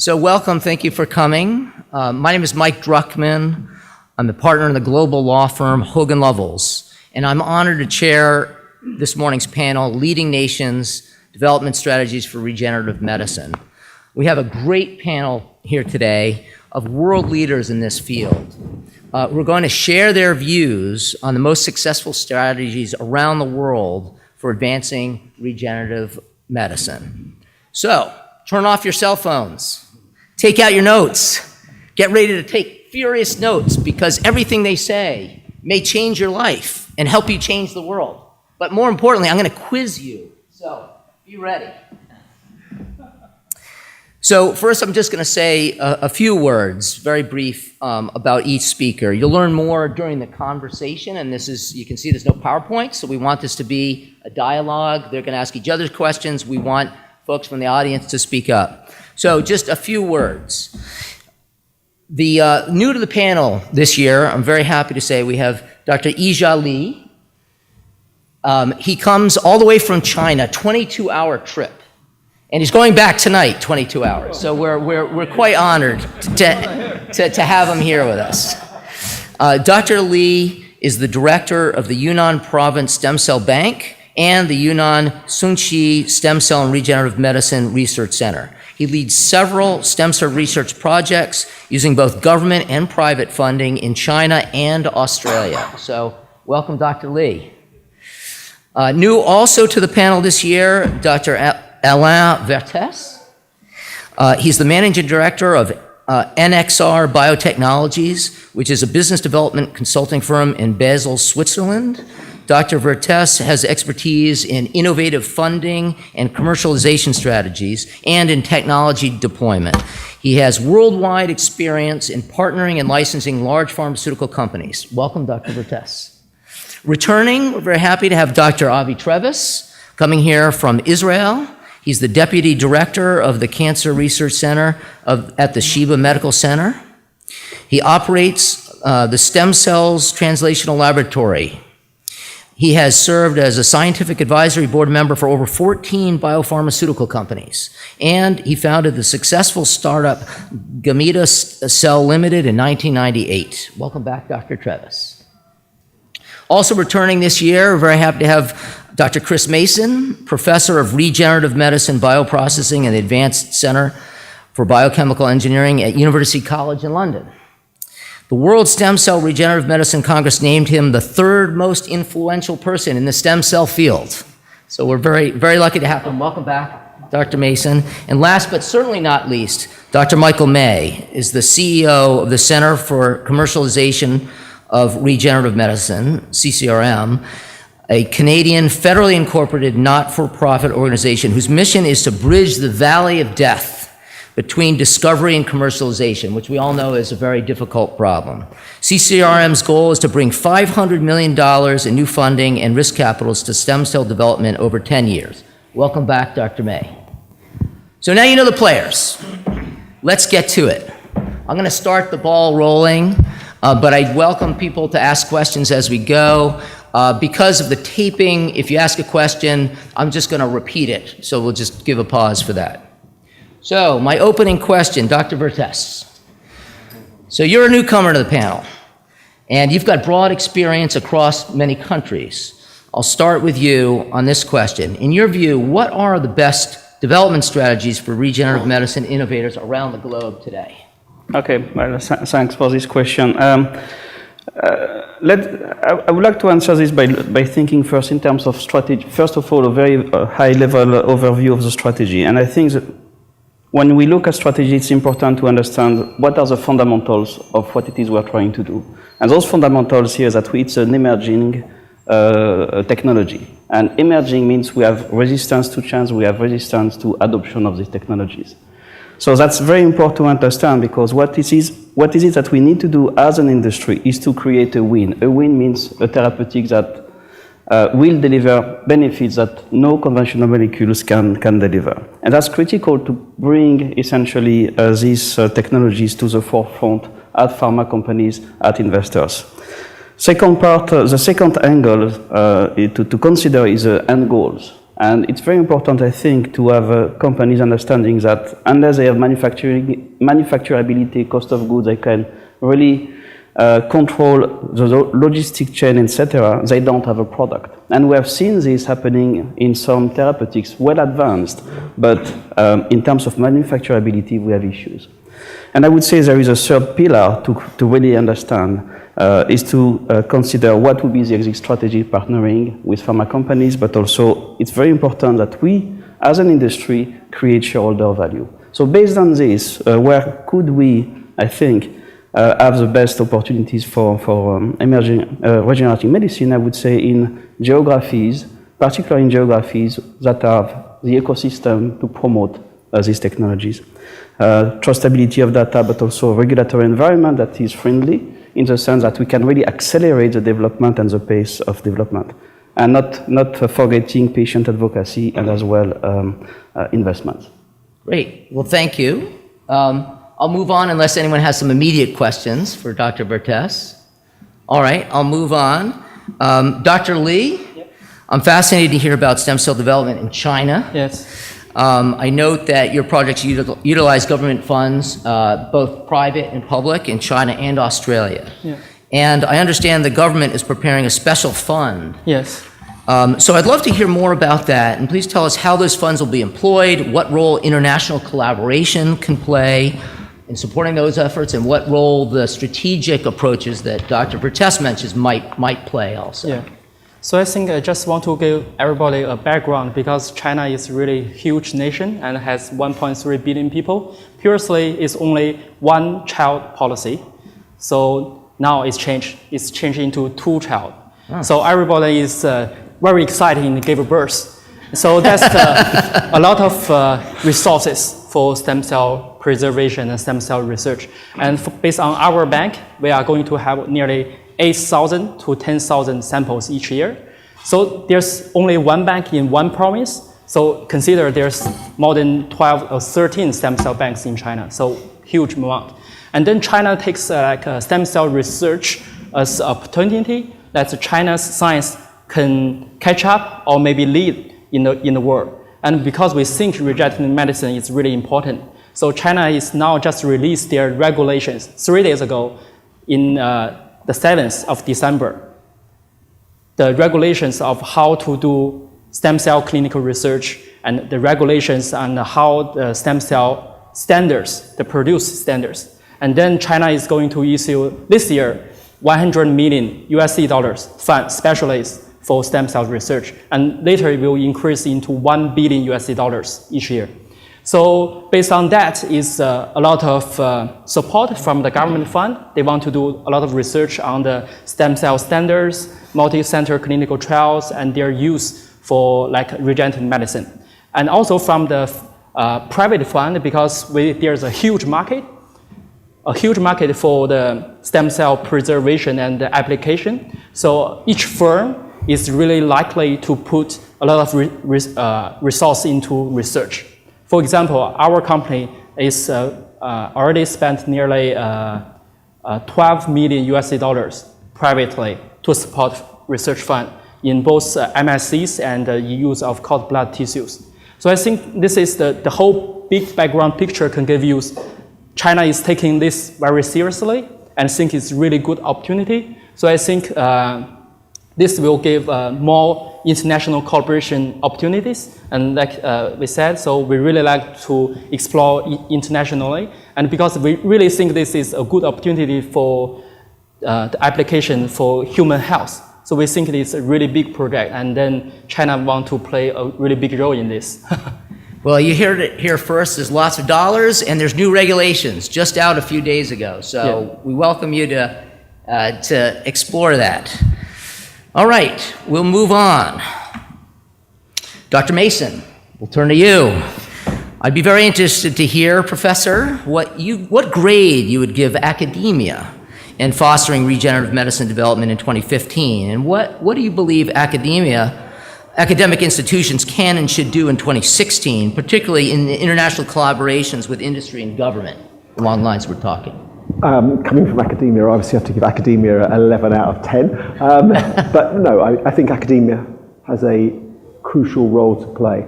So welcome, thank you for coming. My name is Mike Druckman. I'm the partner in the global law firm Hogan Lovells, and I'm honored to chair this morning's panel, Leading Nations, Development Strategies for Regenerative Medicine. We have a great panel here today of world leaders in this field. We're going to share their views on the most successful strategies around the world for advancing regenerative medicine. So, turn off your cell phones. Take out your notes. Get ready to take furious notes because everything they say may change your life and help you change the world. But more importantly, I'm going to quiz you. So, be ready. So first, I'm just going to say a few words, very brief, about each speaker. You'll learn more during the conversation, and this is, you can see there's no PowerPoint, so we want this to be a dialogue. They're going to ask each other questions. We want folks from the audience to speak up. So just a few words. The new to the panel this year, I'm very happy to say we have Dr. Yijia Li. He comes all the way from China, 22-hour trip. And he's going back tonight, 22 hours. So we're quite honored to have him here with us. Dr. Li is the director of the Yunnan Province Stem Cell Bank and the Yunnan Shunxi Stem Cell and Regenerative Medicine Research Center. He leads several stem cell research projects using both government and private funding in China and Australia. So welcome, Dr. Li. New also to the panel this year, Dr. Alain Vertes. He's the managing director of NXR Biotechnologies, which is a business development consulting firm in Basel, Switzerland. Dr. Vertes has expertise in innovative funding and commercialization strategies and in technology deployment. He has worldwide experience in partnering and licensing large pharmaceutical companies. Welcome, Dr. Vertes. Returning, we're very happy to have Dr. Avi Treves coming here from Israel. He's the Deputy Director of the Cancer Research Center at the Sheba Medical Center. He operates the Stem Cells Translational Laboratory. He has served as a scientific advisory board member for over 14 biopharmaceutical companies. And he founded the successful startup Gameta Cell Limited in 1998. Welcome back, Dr. Treves. Also returning this year, we're very happy to have Dr. Chris Mason, Professor of Regenerative Medicine Bioprocessing and the Advanced Center for Biochemical Engineering at University College in London. The World Stem Cell Regenerative Medicine Congress named him the third most influential person in the stem cell field. So we're very, very lucky to have him. Welcome back, Dr. Mason. And last but certainly not least, Dr. Michael May is the CEO of the Center for Commercialization of Regenerative Medicine, CCRM, a Canadian federally incorporated not-for-profit organization whose mission is to bridge the valley of death between discovery and commercialization, which we all know is a very difficult problem. CCRM's goal is to bring $500 million in new funding and risk capitals to stem cell development over 10 years. Welcome back, Dr. May. So now you know the players. Let's get to it. I'm going to start the ball rolling, but I welcome people to ask questions as we go. Because of the taping, if you ask a question, I'm just going to repeat it, so we'll just give a pause for that. So, my opening question, Dr. Vertes. So you're a newcomer to the panel, and you've got broad experience across many countries. I'll start with you on this question. In your view, what are the best development strategies for regenerative medicine innovators around the globe today? Okay, well, thanks for this question. I would like to answer this by thinking first in terms of strategy. First of all, a very high-level overview of the strategy. And I think that when we look at strategy, it's important to understand what are the fundamentals of what it is we're trying to do. And those fundamentals here is that it's an emerging technology. And emerging means we have resistance to change, we have resistance to adoption of these technologies. So that's very important to understand, because what is it that we need to do as an industry is to create a win. A win means a therapeutic that will deliver benefits that no conventional molecules can deliver. And that's critical to bring essentially these technologies to the forefront at pharma companies, at investors. Second part, the second angle to consider is end goals. And it's very important, I think, to have companies understanding that unless they have manufacturability, cost of goods, they can really control the logistic chain, etc., they don't have a product. And we have seen this happening in some therapeutics, well advanced, but in terms of manufacturability, we have issues. And I would say there is a third pillar to really understand, is to consider what would be the exit strategy partnering with pharma companies, but also it's very important that we, as an industry, create shareholder value. So based on this, where could we, I think, have the best opportunities for emerging regenerative medicine? I would say in geographies, particularly in geographies that have the ecosystem to promote these technologies. Trustability of data, but also a regulatory environment that is friendly in the sense that we can really accelerate the development and the pace of development, and not forgetting patient advocacy and as well investments. Great. Well, thank you. I'll move on unless anyone has some immediate questions for Dr. Vertes. All right, I'll move on. Dr. Li, yep. I'm fascinated to hear about stem cell development in China. Yes. I note that your projects utilize government funds, both private and public, in China and Australia. Yeah. And I understand the government is preparing a special fund. Yes. So I'd love to hear more about that, and please tell us how those funds will be employed, what role international collaboration can play in supporting those efforts, and what role the strategic approaches that Dr. Vertes mentions might play also. Yeah. So I think I just want to give everybody a background because China is a really huge nation and has 1.3 billion people. Previously, it's only one-child policy. So now it's changed. It's changed into two-child. Oh. So everybody is very excited to give birth. So that's a lot of resources for stem cell preservation and stem cell research. And based on our bank, we are going to have nearly 8,000 to 10,000 samples each year. So there's only one bank in one province. So consider there's more than 12 or 13 stem cell banks in China. So huge amount. And then China takes stem cell research as an opportunity that China's science can catch up or maybe lead in the world. And because we think regenerative medicine is really important, so China is now just released their regulations 3 days ago in the 7th of December. The regulations of how to do stem cell clinical research and the regulations on how the stem cell standards, the produced standards. And then China is going to issue this year $100 million fund specialized for stem cell research. And later it will increase into $1 billion each year. So based on that is a lot of support from the government fund. They want to do a lot of research on the stem cell standards, multi-center clinical trials, and their use for like regenerative medicine. And also from the private fund, because there's a huge market for the stem cell preservation and the application. So each firm is really likely to put a lot of resource into research. For example, our company is already spent nearly $12 million privately to support research fund in both MSCs and the use of cord blood tissues. So I think this is the whole big background picture can give you. China is taking this very seriously and think it's really good opportunity. So I think this will give more international cooperation opportunities. And like we said, so we really like to explore internationally. And because we really think this is a good opportunity for the application for human health. So we think it's a really big project. And then China want to play a really big role in this. Well, you heard it here first. There's lots of dollars, and there's new regulations just out a few days ago. So yeah. We welcome you to explore that. All right, we'll move on. Dr. Mason, we'll turn to you. I'd be very interested to hear, Professor, what grade you would give academia in fostering regenerative medicine development in 2015, and what do you believe academic institutions can and should do in 2016, particularly in the international collaborations with industry and government, along the lines we're talking? Coming from academia, I obviously have to give academia 11 out of 10. But no, I think academia has a crucial role to play.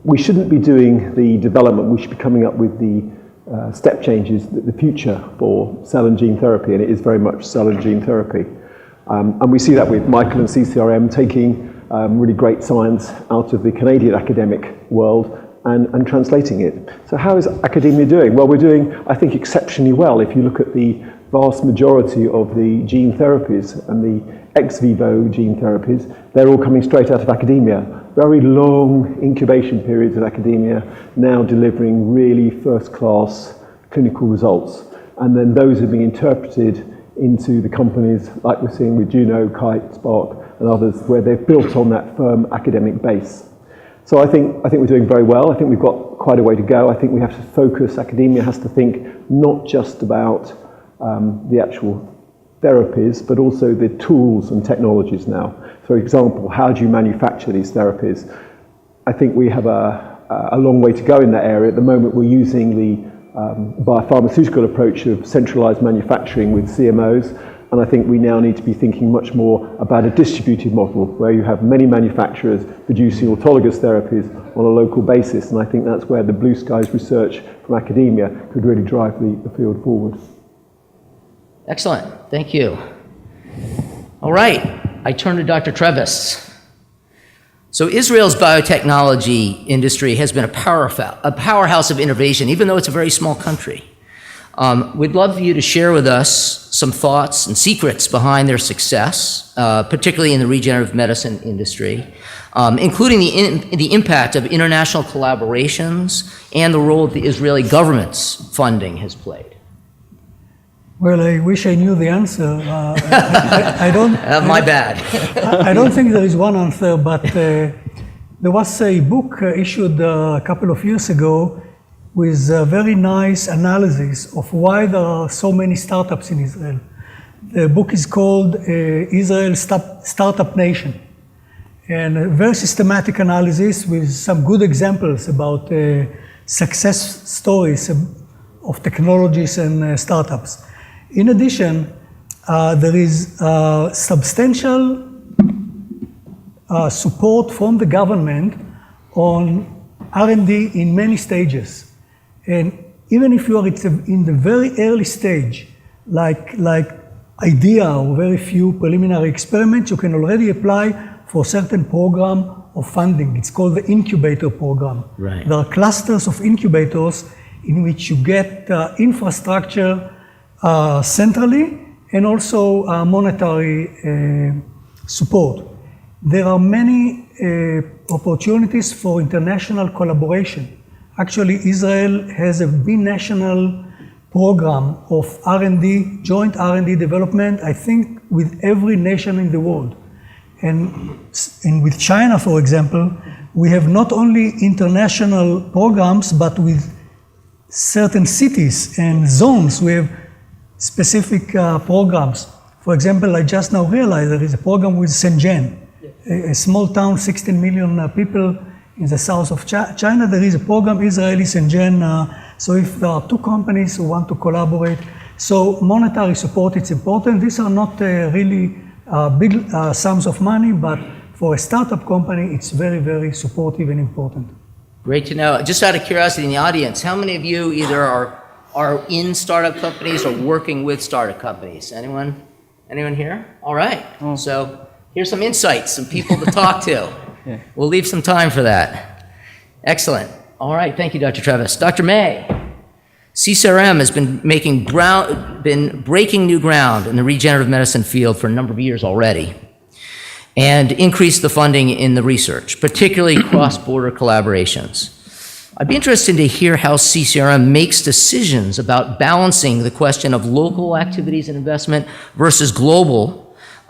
We shouldn't be doing the development, we should be coming up with the step changes, the future for cell and gene therapy, and it is very much cell and gene therapy. And we see that with Michael and CCRM taking really great science out of the Canadian academic world and translating it. So how is academia doing? Well, we're doing, I think, exceptionally well. If you look at the vast majority of the gene therapies and the ex vivo gene therapies, they're all coming straight out of academia. Very long incubation periods in academia, now delivering really first-class clinical results. And then those are being interpreted into the companies like we're seeing with Juno, Kite, Spark, and others, where they've built on that firm academic base. So I think we're doing very well. I think we've got quite a way to go. I think we have to focus, academia has to think not just about the actual therapies, but also the tools and technologies now. For example, how do you manufacture these therapies? I think we have a long way to go in that area. At the moment, we're using the biopharmaceutical approach of centralized manufacturing with CMOs, and I think we now need to be thinking much more about a distributed model where you have many manufacturers producing autologous therapies on a local basis, and I think that's where the blue skies research from academia could really drive the field forward. Excellent, thank you. All right, I turn to Dr. Treves. So Israel's biotechnology industry has been a powerhouse of innovation, even though it's a very small country. We'd love for you to share with us some thoughts and secrets behind their success, particularly in the regenerative medicine industry, including the impact of international collaborations and the role that the Israeli government's funding has played. Well, I wish I knew the answer. I don't. My bad. I don't think there is one answer, but there was a book issued a couple of years ago with a very nice analysis of why there are so many startups in Israel. The book is called Israel Startup Nation, and a very systematic analysis with some good examples about success stories of technologies and startups. In addition, there is substantial support from the government on R&D in many stages. And even if you are in the very early stage, like idea or very few preliminary experiments, you can already apply for a certain program of funding. It's called the incubator program. Right. There are clusters of incubators in which you get infrastructure centrally and also monetary support. There are many opportunities for international collaboration. Actually, Israel has a binational program of R&D, joint R&D development, I think, with every nation in the world. And with China, for example, we have not only international programs, but with certain cities and zones, we have specific programs. For example, I just now realized there is a program with Shenzhen, a small town, 16 million people in the south of China. There is a program, Israeli Shenzhen. So if there are two companies who want to collaborate, so monetary support, it's important. These are not really big sums of money, but for a startup company, it's very, very supportive and important. Great to know. Just out of curiosity in the audience, how many of you either are in startup companies or working with startup companies? Anyone here? All right. So here's some insights, some people to talk to. Yeah. We'll leave some time for that. Excellent. All right. Thank you, Dr. Treves. Dr. May, CCRM has been breaking new ground in the regenerative medicine field for a number of years already, and increased the funding in the research, particularly cross-border collaborations. I'd be interested to hear how CCRM makes decisions about balancing the question of local activities and investment versus global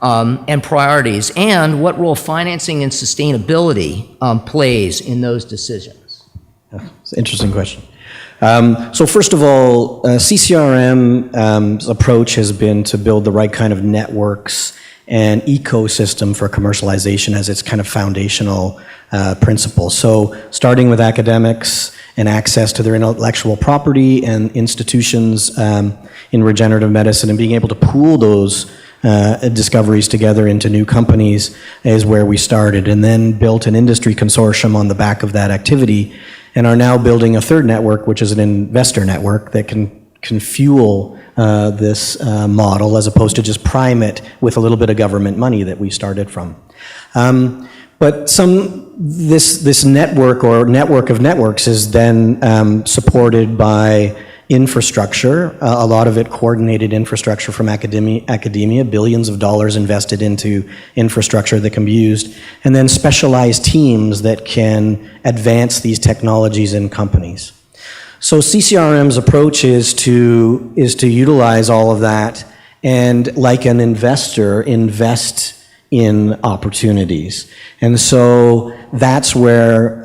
and priorities, and what role financing and sustainability plays in those decisions. It's an interesting question. So first of all, CCRM's approach has been to build the right kind of networks and ecosystem for commercialization as its kind of foundational principle. So starting with academics and access to their intellectual property and institutions in regenerative medicine, and being able to pool those discoveries together into new companies is where we started, and then built an industry consortium on the back of that activity, and are now building a third network, which is an investor network that can fuel this model as opposed to just prime it with a little bit of government money that we started from. But this network or network of networks is then supported by infrastructure, a lot of it coordinated infrastructure from academia, billions of dollars invested into infrastructure that can be used, and then specialized teams that can advance these technologies in companies. So CCRM's approach is to utilize all of that and, like an investor, invest in opportunities. And so that's where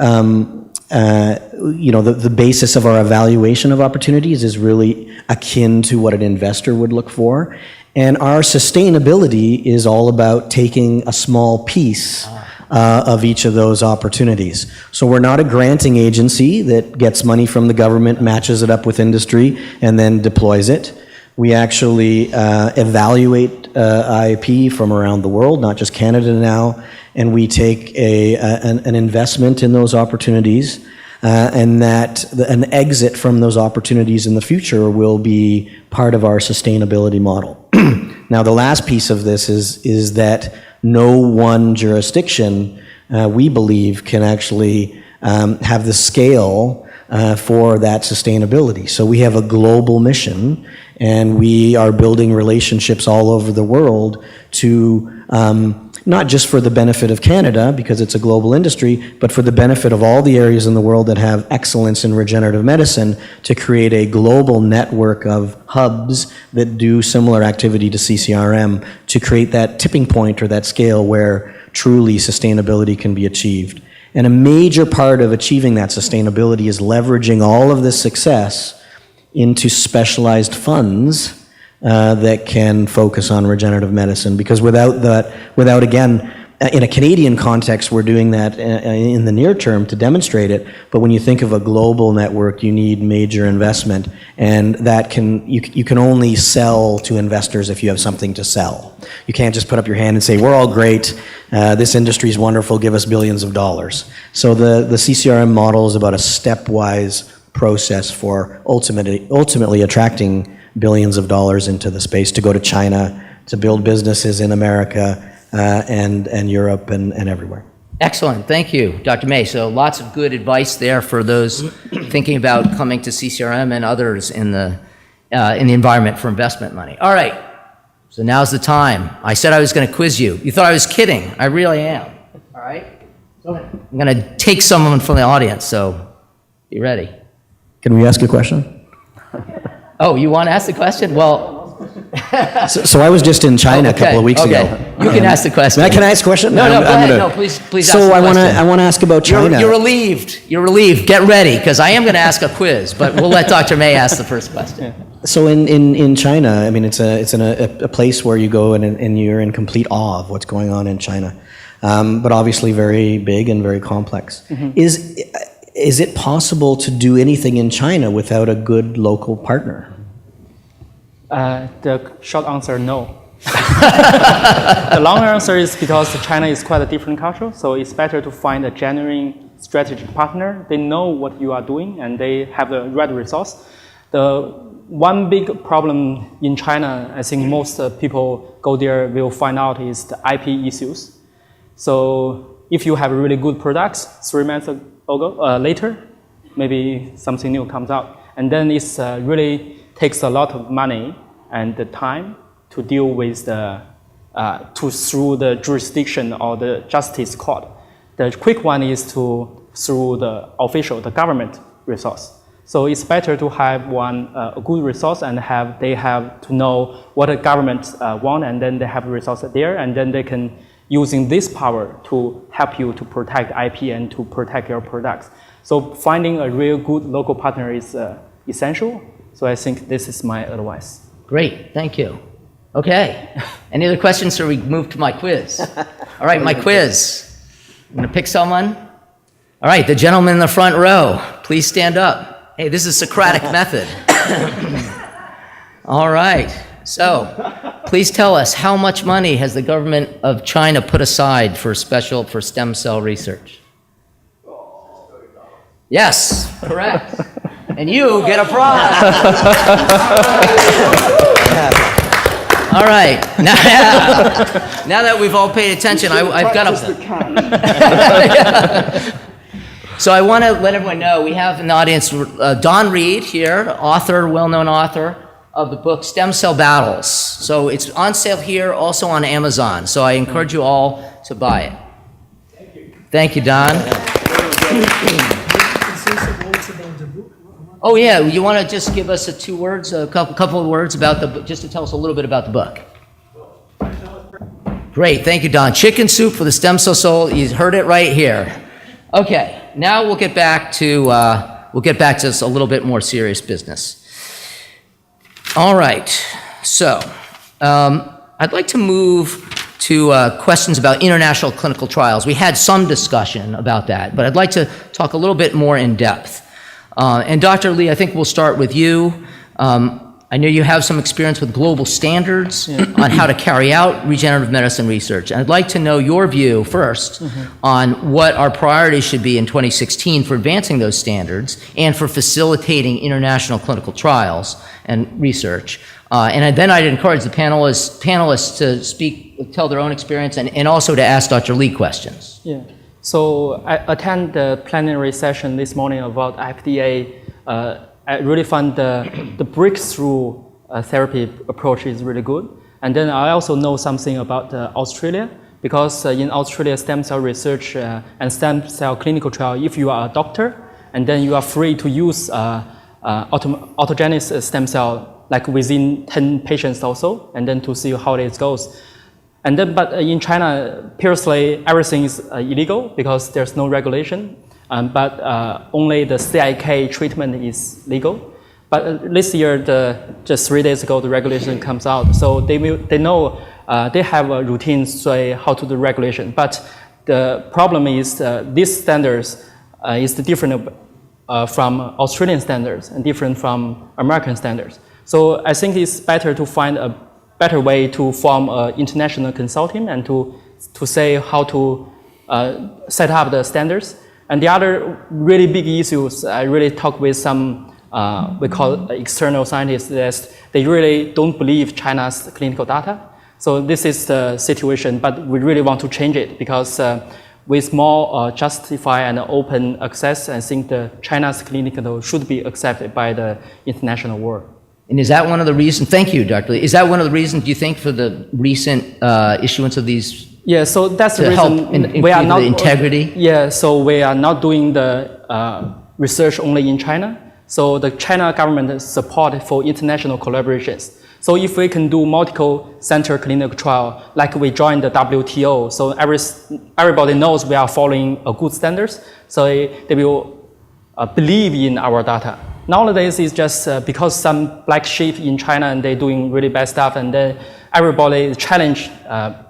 the basis of our evaluation of opportunities is really akin to what an investor would look for. And our sustainability is all about taking a small piece of each of those opportunities. So we're not a granting agency that gets money from the government, matches it up with industry, and then deploys it. We actually evaluate IP from around the world, not just Canada now, and we take an investment in those opportunities, and that an exit from those opportunities in the future will be part of our sustainability model. Now, the last piece of this is that no one jurisdiction, we believe, can actually have the scale for that sustainability. So we have a global mission, and we are building relationships all over the world to not just for the benefit of Canada, because it's a global industry, but for the benefit of all the areas in the world that have excellence in regenerative medicine, to create a global network of hubs that do similar activity to CCRM, to create that tipping point or that scale where truly sustainability can be achieved. And a major part of achieving that sustainability is leveraging all of this success into specialized funds that can focus on regenerative medicine. Because without again, in a Canadian context, we're doing that in the near term to demonstrate it. But when you think of a global network, you need major investment, and that you can only sell to investors if you have something to sell. You can't just put up your hand and say, "We're all great. This industry is wonderful. Give us billions of dollars." So the CCRM model is about a stepwise process for ultimately attracting billions of dollars into the space, to go to China, to build businesses in America and Europe and everywhere. Excellent, thank you, Dr. May. So lots of good advice there for those thinking about coming to CCRM and others in the environment for investment money. All right, so now's the time. I said I was going to quiz you. You thought I was kidding. I really am. All right, so I'm going to take someone from the audience, so be ready. Can we ask a question? Oh, you want to ask the question? Well, so I was just in China a couple of weeks ago. You can ask the question. Can I ask a question? No, go ahead. No, please ask the question. So I want to ask about China. You're relieved. You're relieved. Get ready, because I am going to ask a quiz, but we'll let Dr. May ask the first question. So in China, I mean, it's a place where you go and you're in complete awe of what's going on in China, but obviously very big and very complex. Mm-hmm. Is it possible to do anything in China without a good local partner? The short answer, no. The long answer is because China is quite a different culture, so it's better to find a genuine strategic partner. They know what you are doing and they have the right resource. The one big problem in China, I think most people go there will find out, is the IP issues. So if you have really good products, 3 months later, maybe something new comes out. And then it's really takes a lot of money and the time to deal with through the jurisdiction or the justice court. The quick one is through the government resource. So it's better to have a good resource and they have to know what the government want, and then they have resources there, and then they can using this power to help you to protect IP and to protect your products. So finding a real good local partner is essential. So I think this is my advice. Great, thank you. Okay, any other questions, or we move to my quiz? All right, my quiz. I'm gonna pick someone. All right, the gentleman in the front row, please stand up. Hey, this is Socratic method. All right, so please tell us, how much money has the government of China put aside for stem cell research? Yes, correct. And you get a prize. All right. Now that we've all paid attention, I've got a... So I want to let everyone know, we have an audience, Don Reed here, author, well-known author of the book Stem Cell Battles. So it's on sale here, also on Amazon. So I encourage you all to buy it. Thank you. Thank you, Don. Oh yeah, you want to just give us a couple of words about the book, just to tell us a little bit about the book. Great, thank you, Don. Chicken soup for the stem cell soul. You heard it right here. Okay, now we'll get back to just a little bit more serious business. All right, so I'd like to move to questions about international clinical trials. We had some discussion about that, but I'd like to talk a little bit more in depth. And Dr. Li, I think we'll start with you. I know you have some experience with global standards on how to carry out regenerative medicine research. And I'd like to know your view first on what our priorities should be in 2016 for advancing those standards and for facilitating international clinical trials and research. And then I'd encourage the panelists to tell their own experience and also to ask Dr. Li questions. Yeah. So I attend the plenary session this morning about FDA. I really found the breakthrough therapy approach is really good. And then I also know something about Australia, because in Australia, stem cell research and stem cell clinical trial, if you are a doctor, and then you are free to use autogenous stem cell, like within 10 patients also, and then to see how it goes. And then, but in China, previously everything is illegal because there's no regulation. But only the CIK treatment is legal. But this year, just 3 days ago, the regulation comes out. So they know they have a routine say how to do regulation. But the problem is these standards is different from Australian standards and different from American standards. So I think it's better to find a better way to form an international consortium and to say how to set up the standards. And the other really big issues, I really talk with some, we call external scientists, that they really don't believe China's clinical data. So this is the situation, but we really want to change it because with more justify and open access, I think the China's clinical should be accepted by the international world. And is that one of the reasons, thank you, Dr. Li, is that one of the reasons, do you think, for the recent issuance of these? Yeah, so that's the reason we are not the integrity. Yeah, so we are not doing the research only in China. So the China government support for international collaborations. So if we can do multiple center clinical trial, like we joined the WTO, so everybody knows we are following a good standards. So they will believe in our data. Nowadays, it's just because some black sheep in China and they're doing really bad stuff, and then everybody challenge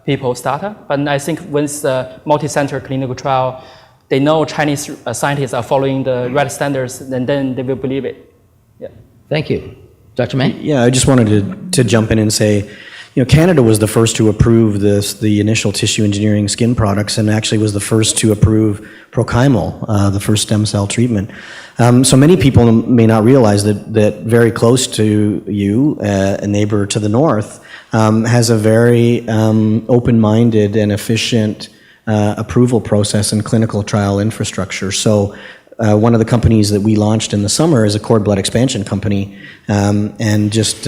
people's data. But I think with multi-center clinical trial, they know Chinese scientists are following the right standards, and then they will believe it. Yeah. Thank you. Dr. May? Yeah, I just wanted to jump in and say, you know, Canada was the first to approve the initial tissue engineering skin products, and actually was the first to approve Prochymal, the first stem cell treatment. So many people may not realize that very close to you, a neighbor to the north, has a very open-minded and efficient approval process and clinical trial infrastructure. So one of the companies that we launched in the summer is a cord blood expansion company, and just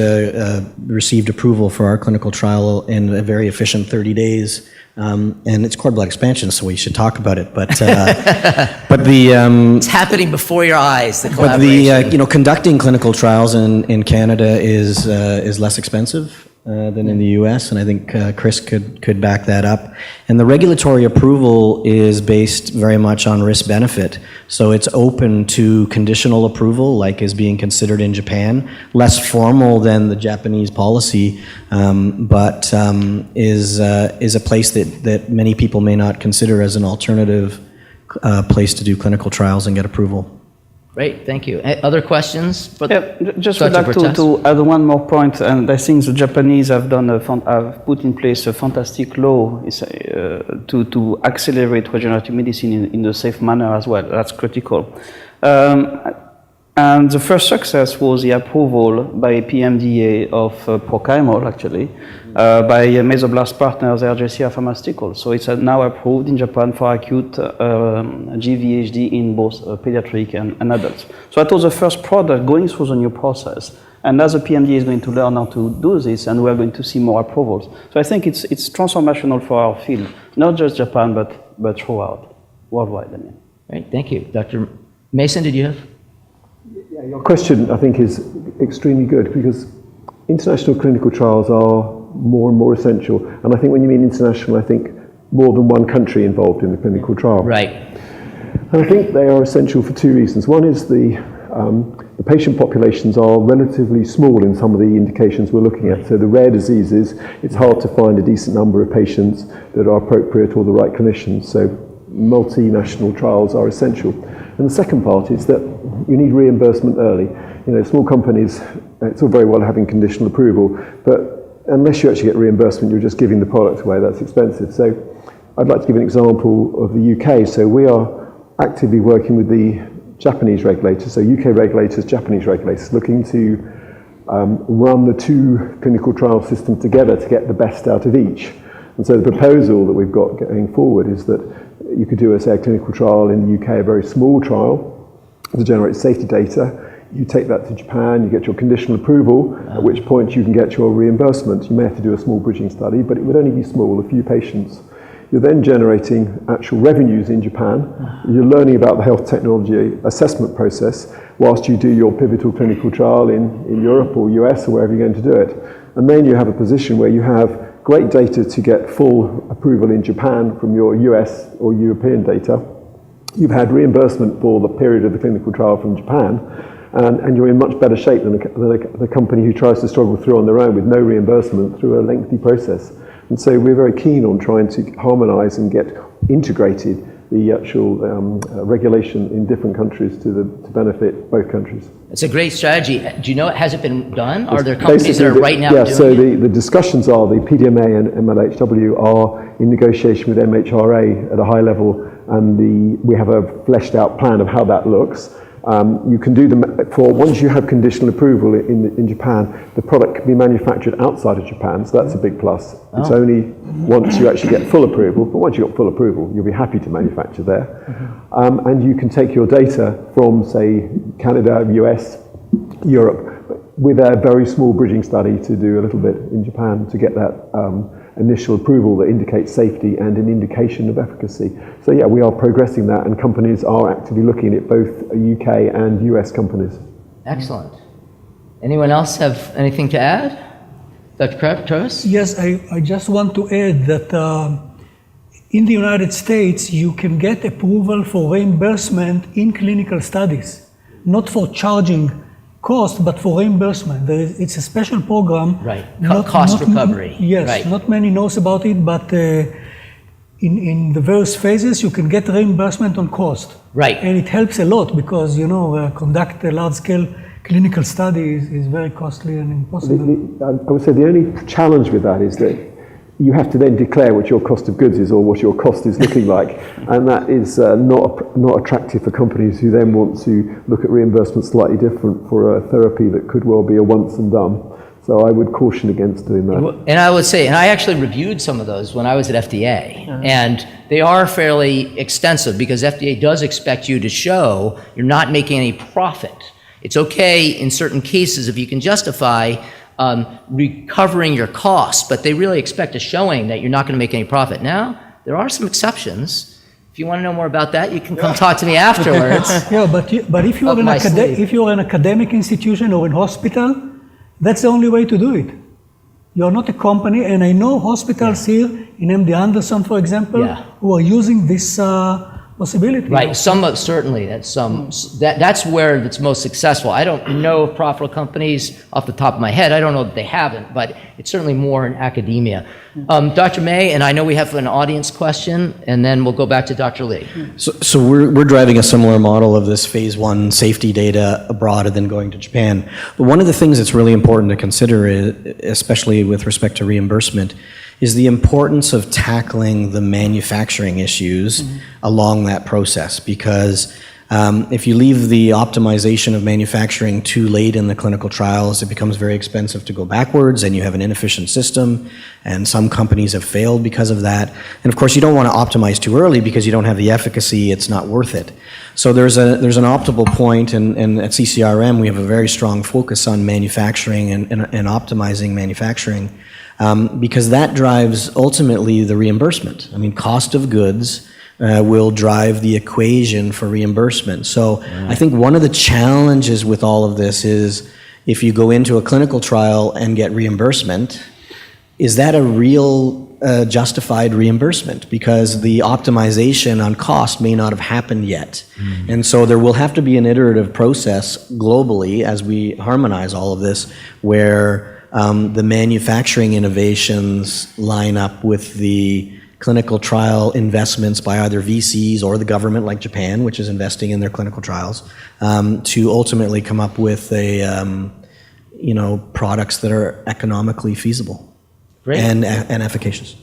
received approval for our clinical trial in a very efficient 30 days. And it's cord blood expansion, so we should talk about it. But it's happening before your eyes. The collaboration. But conducting clinical trials in Canada is less expensive than in the U.S., and I think Chris could back that up. And the regulatory approval is based very much on risk-benefit. So it's open to conditional approval, like is being considered in Japan, less formal than the Japanese policy, but is a place that many people may not consider as an alternative place to do clinical trials and get approval. Great, thank you. Other questions? Just would like to add one more point, and I think the Japanese have have put in place a fantastic law to accelerate regenerative medicine in a safe manner as well. That's critical. And the first success was the approval by PMDA of Prochymal, actually, by Mesoblast partners, Yijia Pharmaceuticals. So it's now approved in Japan for acute GVHD in both pediatric and adults. So that was the first product going through the new process. And as the PMDA is going to learn how to do this, and we're going to see more approvals. So I think it's transformational for our field, not just Japan, but throughout, worldwide. I mean. Great, thank you. Dr. Mason, did you have? Yeah, your question, I think, is extremely good because international clinical trials are more and more essential. And I think when you mean international, I think more than one country involved in the clinical trial. Right. And I think they are essential for two reasons. One is the patient populations are relatively small in some of the indications we're looking at. So the rare diseases, it's hard to find a decent number of patients that are appropriate or the right clinicians. So multinational trials are essential. And the second part is that you need reimbursement early. You know, small companies, it's all very well having conditional approval, but unless you actually get reimbursement, you're just giving the product away. That's expensive. So I'd like to give an example of the UK. So we are actively working with the Japanese regulators, so UK regulators, Japanese regulators, looking to run the two clinical trial systems together to get the best out of each. And so the proposal that we've got going forward is that you could do, say, a clinical trial in the UK, a very small trial to generate safety data. You take that to Japan, you get your conditional approval, at which point you can get your reimbursement. You may have to do a small bridging study, but it would only be small, a few patients. You're then generating actual revenues in Japan. You're learning about the health technology assessment process whilst you do your pivotal clinical trial in Europe or US or wherever you're going to do it. And then you have a position where you have great data to get full approval in Japan from your US or European data. You've had reimbursement for the period of the clinical trial from Japan, and you're in much better shape than the company who tries to struggle through on their own with no reimbursement through a lengthy process. And so we're very keen on trying to harmonise and get integrated the actual regulation in different countries to benefit both countries. It's a great strategy. Do you know, has it been done? Are there companies that are right now doing it? Yeah, so the discussions are, the PDMA and MLHW are in negotiation with MHRA at a high level, and we have a fleshed out plan of how that looks. You can do them once you have conditional approval in Japan, the product can be manufactured outside of Japan, so that's a big plus. Oh. It's only once you actually get full approval, but once you got full approval, you'll be happy to manufacture there. Mm-hmm. And you can take your data from, say, Canada, US, Europe, with a very small bridging study to do a little bit in Japan to get that initial approval that indicates safety and an indication of efficacy. So yeah, we are progressing that, and companies are actively looking at both UK and US companies. Excellent. Anyone else have anything to add? Dr. Treves? Yes, I just want to add that in the United States, you can get approval for reimbursement in clinical studies, not for charging cost, but for reimbursement. It's a special program. Right, cost recovery. Yes, right. Not many knows about it, but in the various phases, you can get reimbursement on cost. Right. And it helps a lot because, conduct a large-scale clinical study is very costly and impossible. I would say the only challenge with that is that you have to then declare what your cost of goods is or what your cost is looking like, and that is not attractive for companies who then want to look at reimbursement slightly different for a therapy that could well be a once and done. So I would caution against doing that. And I would say, and I actually reviewed some of those when I was at FDA, and they are fairly extensive because FDA does expect you to show you're not making any profit. It's okay in certain cases if you can justify recovering your costs, but they really expect a showing that you're not going to make any profit. Now, there are some exceptions. If you want to know more about that, you can come talk to me afterwards. Yeah, but if you're an academic institution or in hospital, that's the only way to do it. You're not a company, and I know hospitals here in MD Anderson, for example, who are using this possibility. Right, certainly, that's where it's most successful. I don't know of profitable companies off the top of my head. I don't know that they haven't, but it's certainly more in academia. Dr. May, and I know we have an audience question, and then we'll go back to Dr. Lee. So we're driving a similar model of this phase 1 safety data abroad and then going to Japan. But one of the things that's really important to consider, especially with respect to reimbursement, is the importance of tackling the manufacturing issues along that process. Because if you leave the optimization of manufacturing too late in the clinical trials, it becomes very expensive to go backwards, and you have an inefficient system, and some companies have failed because of that. And of course, you don't want to optimize too early because you don't have the efficacy, it's not worth it. So there's an optimal point, and at CCRM we have a very strong focus on manufacturing and optimizing manufacturing, because that drives ultimately the reimbursement. I mean, cost of goods will drive the equation for reimbursement. So I think one of the challenges with all of this is if you go into a clinical trial and get reimbursement, is that a real justified reimbursement? Because the optimization on cost may not have happened yet. And so there will have to be an iterative process globally as we harmonize all of this, where the manufacturing innovations line up with the clinical trial investments by either VCs or the government, like Japan, which is investing in their clinical trials, to ultimately come up with products that are economically feasible. Great. And efficacious.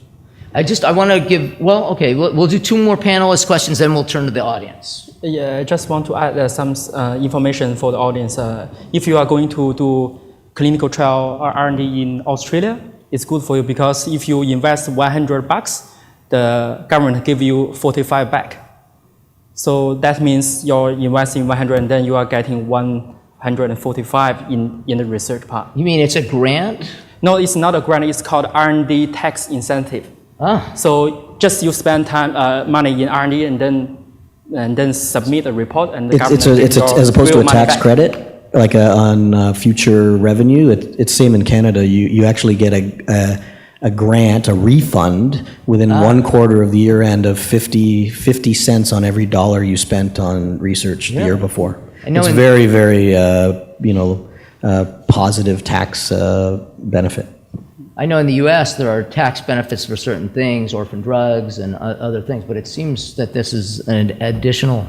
I want to give, we'll do 2 more panelist questions, then we'll turn to the audience. Yeah, I just want to add some information for the audience. If you are going to do clinical trial or R&D in Australia, it's good for you because if you invest $100, the government give you 45 back. So that means you're investing 100 and then you are getting 145 in the research part. You mean it's a grant? No, it's not a grant. It's called R&D tax incentive. So just you spend money in R&D and then submit a report and the government it's as opposed to a tax credit, like on future revenue. It's same in Canada. You actually get a grant, a refund within 1 quarter of the year end of 50 cents on every dollar you spent on research the year before. It's very, very positive tax benefit. I know in the US there are tax benefits for certain things, orphan drugs and other things, but it seems that this is an additional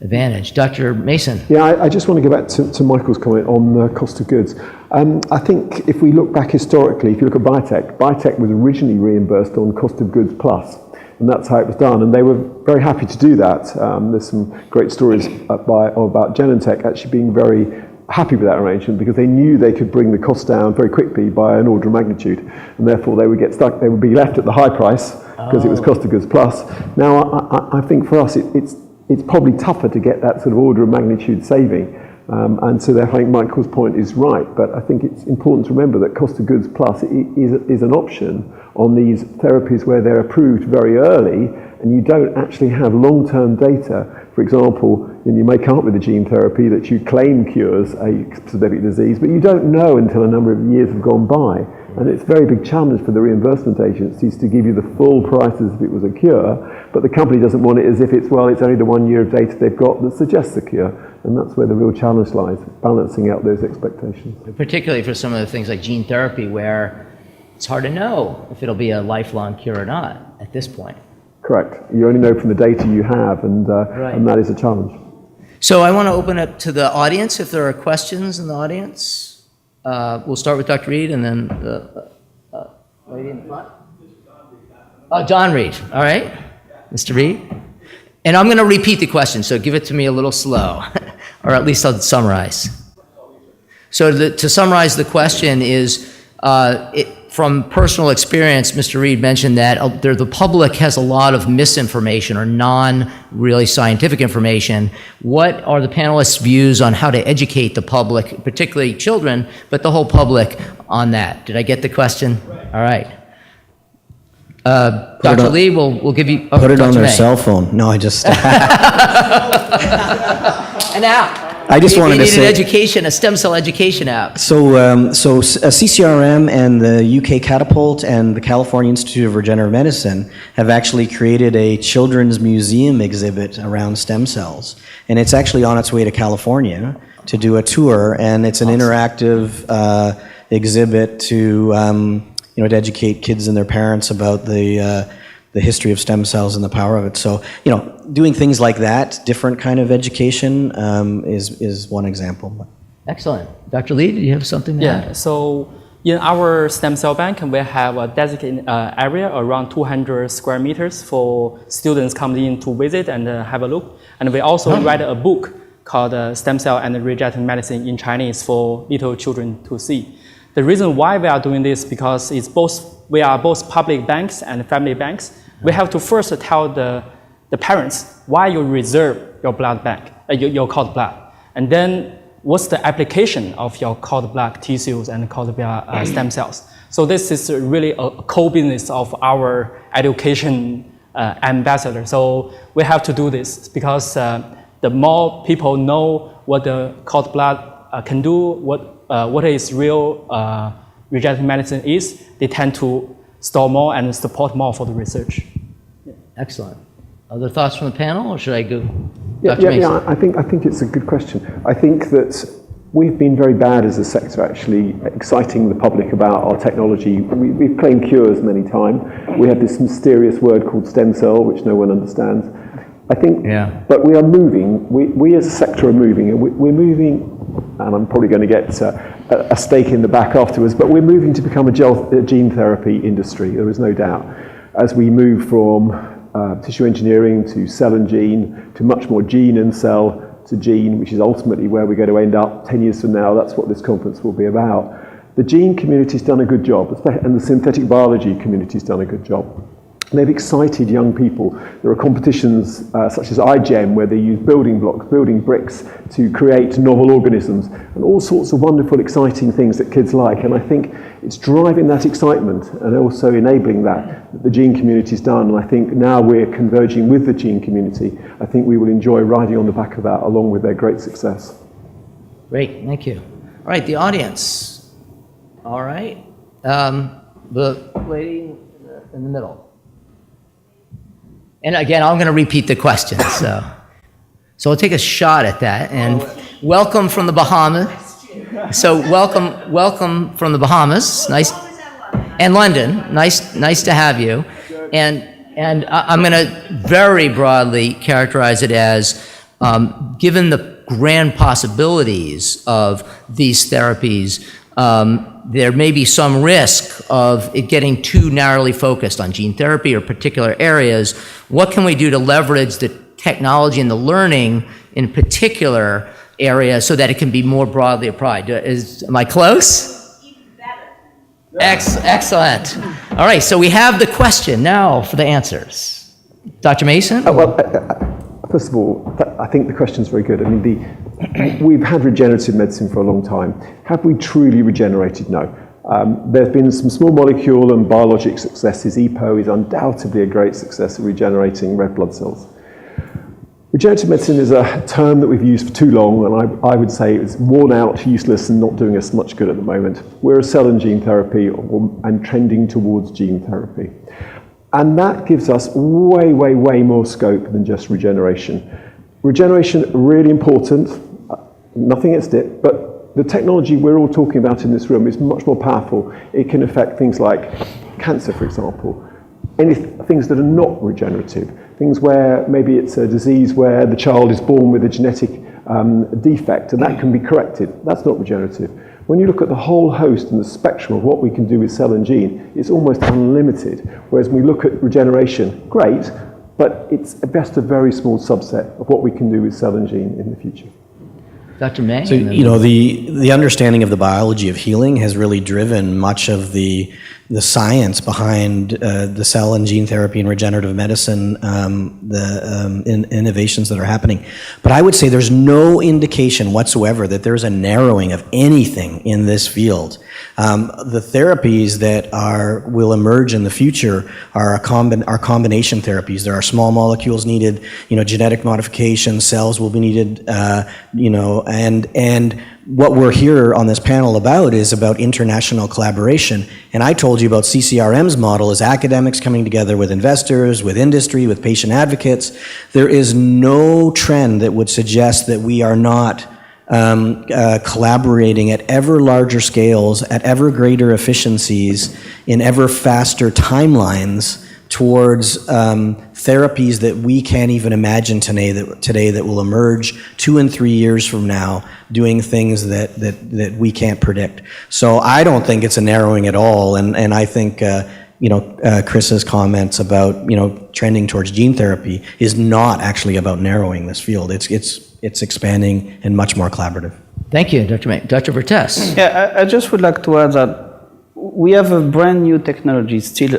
advantage. Dr. Mason. Yeah, I just want to go back to Michael's comment on the cost of goods. I think if we look back historically, if you look at Biotech was originally reimbursed on cost of goods plus, and that's how it was done, and they were very happy to do that. There's some great stories about Genentech actually being very happy with that arrangement because they knew they could bring the cost down very quickly by an order of magnitude, and therefore they would get stuck, they would be left at the high price because it was cost of goods plus. Now, I think for us, it's probably tougher to get that sort of order of magnitude saving. And so therefore I think Michael's point is right, but I think it's important to remember that cost of goods plus is an option on these therapies where they're approved very early and you don't actually have long-term data. For example, you may come up with a gene therapy that you claim cures a specific disease, but you don't know until a number of years have gone by. And it's a very big challenge for the reimbursement agencies to give you the full price as if it was a cure, but the company doesn't want it as if it's only the 1 year of data they've got that suggests a cure. And that's where the real challenge lies, balancing out those expectations. Particularly for some of the things like gene therapy where it's hard to know if it'll be a lifelong cure or not at this point. Correct. You only know from the data you have, and that is a challenge. So I want to open up to the audience if there are questions in the audience. We'll start with Dr. Reed and then the lady in the front. John Reed. All right. Mr. Reed. And I'm going to repeat the question, so give it to me a little slow, or at least I'll summarize. So to summarize the question is, from personal experience, Mr. Reed mentioned that the public has a lot of misinformation or non-really scientific information. What are the panelists' views on how to educate the public, particularly children, but the whole public on that? Did I get the question? All right. Dr. Lee, we'll give you... Put it on their cell phone. No, I just... And now. I just wanted to You need say. an education, a stem cell education app. So CCRM and the UK Catapult and the California Institute of Regenerative Medicine have actually created a children's museum exhibit around stem cells. And it's actually on its way to California to do a tour, and it's an interactive exhibit to, to educate kids and their parents about the history of stem cells and the power of it. So, doing things like that, different kind of education, is one example. Excellent. Dr. Lee, do you have something to add? Yeah, so in our stem cell bank, we have a designated area around 200 square meters for students coming in to visit and have a look. And we also write a book called Stem Cell and Regenerative Medicine in Chinese for little children to see. The reason why we are doing this because we are both public banks and family banks. We have to first tell the parents why you reserve your blood bank, your cord blood, and then what's the application of your cord blood tissues and cord blood stem cells. So this is really a co-business of our education ambassador. So we have to do this because the more people know what the cord blood can do, what is real regenerative medicine is, they tend to store more and support more for the research. Excellent. Other thoughts from the panel, or should I go? Yeah, Dr. Mason? I think it's a good question. I think that we've been very bad as a sector actually exciting the public about our technology. We've claimed cures many times. We have this mysterious word called stem cell, which no one understands. I think, but we are moving. We as a sector are moving, and we're moving, and I'm probably going to get a stake in the back afterwards, but we're moving to become a gene therapy industry, there is no doubt, as we move from tissue engineering to cell and gene to much more gene and cell to gene, which is ultimately where we're going to end up 10 years from now. That's what this conference will be about. The gene community's done a good job, and the synthetic biology community's done a good job. They've excited young people. There are competitions such as iGEM where they use building blocks, building bricks to create novel organisms and all sorts of wonderful, exciting things that kids like. And I think it's driving that excitement and also enabling that the gene community's done. And I think now we're converging with the gene community. I think we will enjoy riding on the back of that along with their great success. Great, thank you. All right, the audience. All right. The lady in the middle. And again, I'm going to repeat the question. So I'll take a shot at that. And welcome from the Bahamas. So welcome from the Bahamas. Nice. And London. Nice to have you. And I'm going to very broadly characterize it as, given the grand possibilities of these therapies, there may be some risk of it getting too narrowly focused on gene therapy or particular areas. What can we do to leverage the technology and the learning in particular areas so that it can be more broadly applied? Am I close? Even better. Excellent. All right, so we have the question now for the answers. Dr. Mason? First of all, I think the question's very good. I mean, we've had regenerative medicine for a long time. Have we truly regenerated? No. There's been some small molecule and biologic successes. EPO is undoubtedly a great success at regenerating red blood cells. Regenerative medicine is a term that we've used for too long, and I would say it's worn out, useless, and not doing us much good at the moment. We're a cell and gene therapy and trending towards gene therapy. And that gives us way, way, way more scope than just regeneration. Regeneration, really important, nothing against it, but the technology we're all talking about in this room is much more powerful. It can affect things like cancer, for example, things that are not regenerative, things where maybe it's a disease where the child is born with a genetic defect and that can be corrected. That's not regenerative. When you look at the whole host and the spectrum of what we can do with cell and gene, it's almost unlimited. Whereas when we look at regeneration, great, but it's just a very small subset of what we can do with cell and gene in the future. Dr. May? So, the understanding of the biology of healing has really driven much of the the science behind the cell and gene therapy and regenerative medicine, innovations that are happening. But I would say there's no indication whatsoever that there's a narrowing of anything in this field. The therapies that will emerge in the future are combination therapies. There are small molecules needed, genetic modification, cells will be needed, and what we're here on this panel about is about international collaboration. And I told you about CCRM's model as academics coming together with investors, with industry, with patient advocates. There is no trend that would suggest that we are not collaborating at ever larger scales, at ever greater efficiencies, in ever faster timelines towards therapies that we can't even imagine today that will emerge 2 and 3 years from now, doing things that we can't predict. So I don't think it's a narrowing at all, and I think Chris's comments about trending towards gene therapy is not actually about narrowing this field. It's expanding and much more collaborative. Thank you, Dr. May. Dr. Vertes. Yeah, I just would like to add that we have a brand new technology still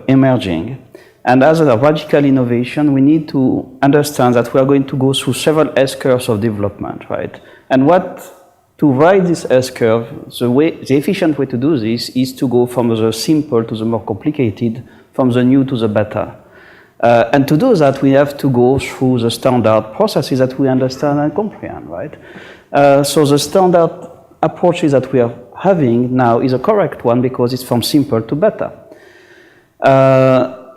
emerging. And as a radical innovation, we need to understand that we are going to go through several S-curves of development, right? And to ride this S-curve, the efficient way to do this is to go from the simple to the more complicated, from the new to the better. And to do that, we have to go through the standard processes that we understand and comprehend, right? So the standard approaches that we are having now is a correct one because it's from simple to better.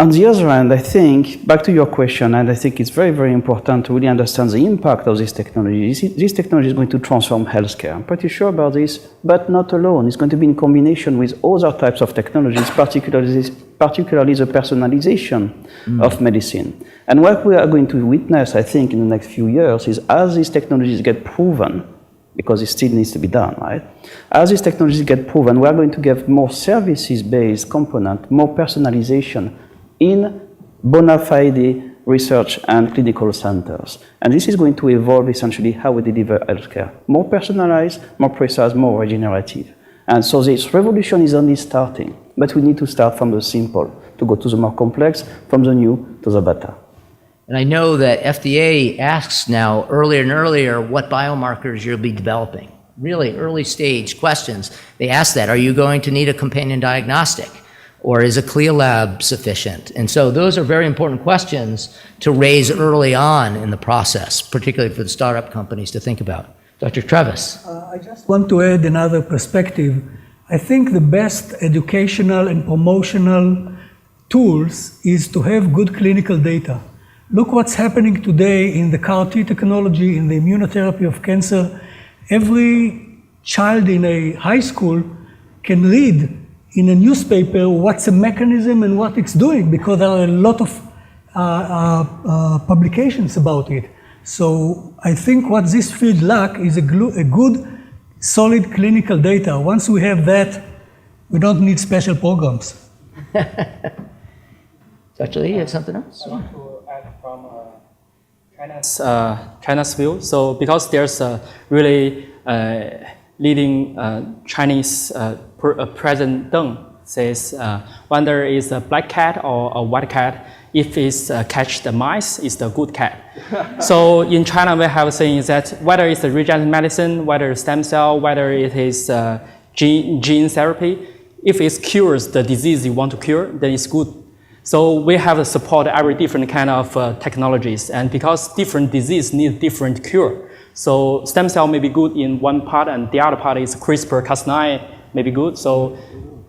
On the other hand, I think, back to your question, and I think it's very, very important to really understand the impact of this technology. This technology is going to transform healthcare. I'm pretty sure about this, but not alone. It's going to be in combination with other types of technologies, particularly the personalization of medicine. And what we are going to witness, I think, in the next few years is as these technologies get proven, because it still needs to be done, right? As these technologies get proven, we are going to get more services-based component, more personalization in bona fide research and clinical centers. And this is going to evolve essentially how we deliver healthcare. More personalized, more precise, more regenerative. And so this revolution is only starting, but we need to start from the simple to go to the more complex, from the new to the better. And I know that FDA asks now earlier and earlier what biomarkers you'll be developing. Really early stage questions. They ask that, are you going to need a companion diagnostic? Or is a CLIA lab sufficient? And so those are very important questions to raise early on in the process, particularly for the startup companies to think about. Dr. Treves. I just want to add another perspective. I think the best educational and promotional tools is to have good clinical data. Look what's happening today in the CAR-T technology, in the immunotherapy of cancer. Every child in a high school can read in a newspaper what's the mechanism and what it's doing, because there are a lot of publications about it. So I think what this field lacks is a good, solid clinical data. Once we have that, we don't need special programs. Dr. Lee, you have something else? I want to add from China's view. So because there's a really leading Chinese President Deng says whether it's a black cat or a white cat, if it's catch the mice, it's the good cat. So in China, we have a saying that whether it's a regenerative medicine, whether it's stem cell, whether it is gene therapy, if it cures the disease you want to cure, then it's good. So we have to support every different kind of technologies, and because different disease need different cure. So stem cell may be good in one part, and the other part is CRISPR-Cas9 may be good. So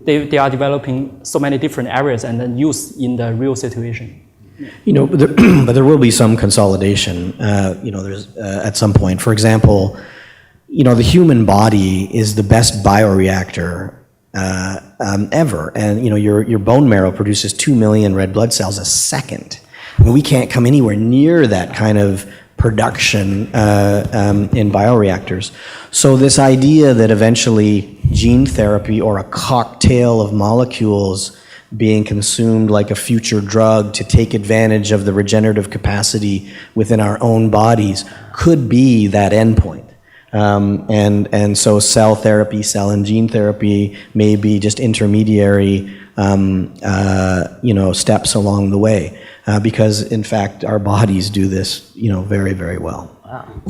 they are developing so many different areas and then use in the real situation. But there will be some consolidation. There's at some point. For example, the human body is the best bioreactor ever, and your bone marrow produces 2 million red blood cells a second. I mean, we can't come anywhere near that kind of production in bioreactors. So this idea that eventually gene therapy or a cocktail of molecules being consumed like a future drug to take advantage of the regenerative capacity within our own bodies could be that endpoint. And so cell therapy, cell and gene therapy may be just intermediary steps along the way, because in fact our bodies do this very, very well. Wow.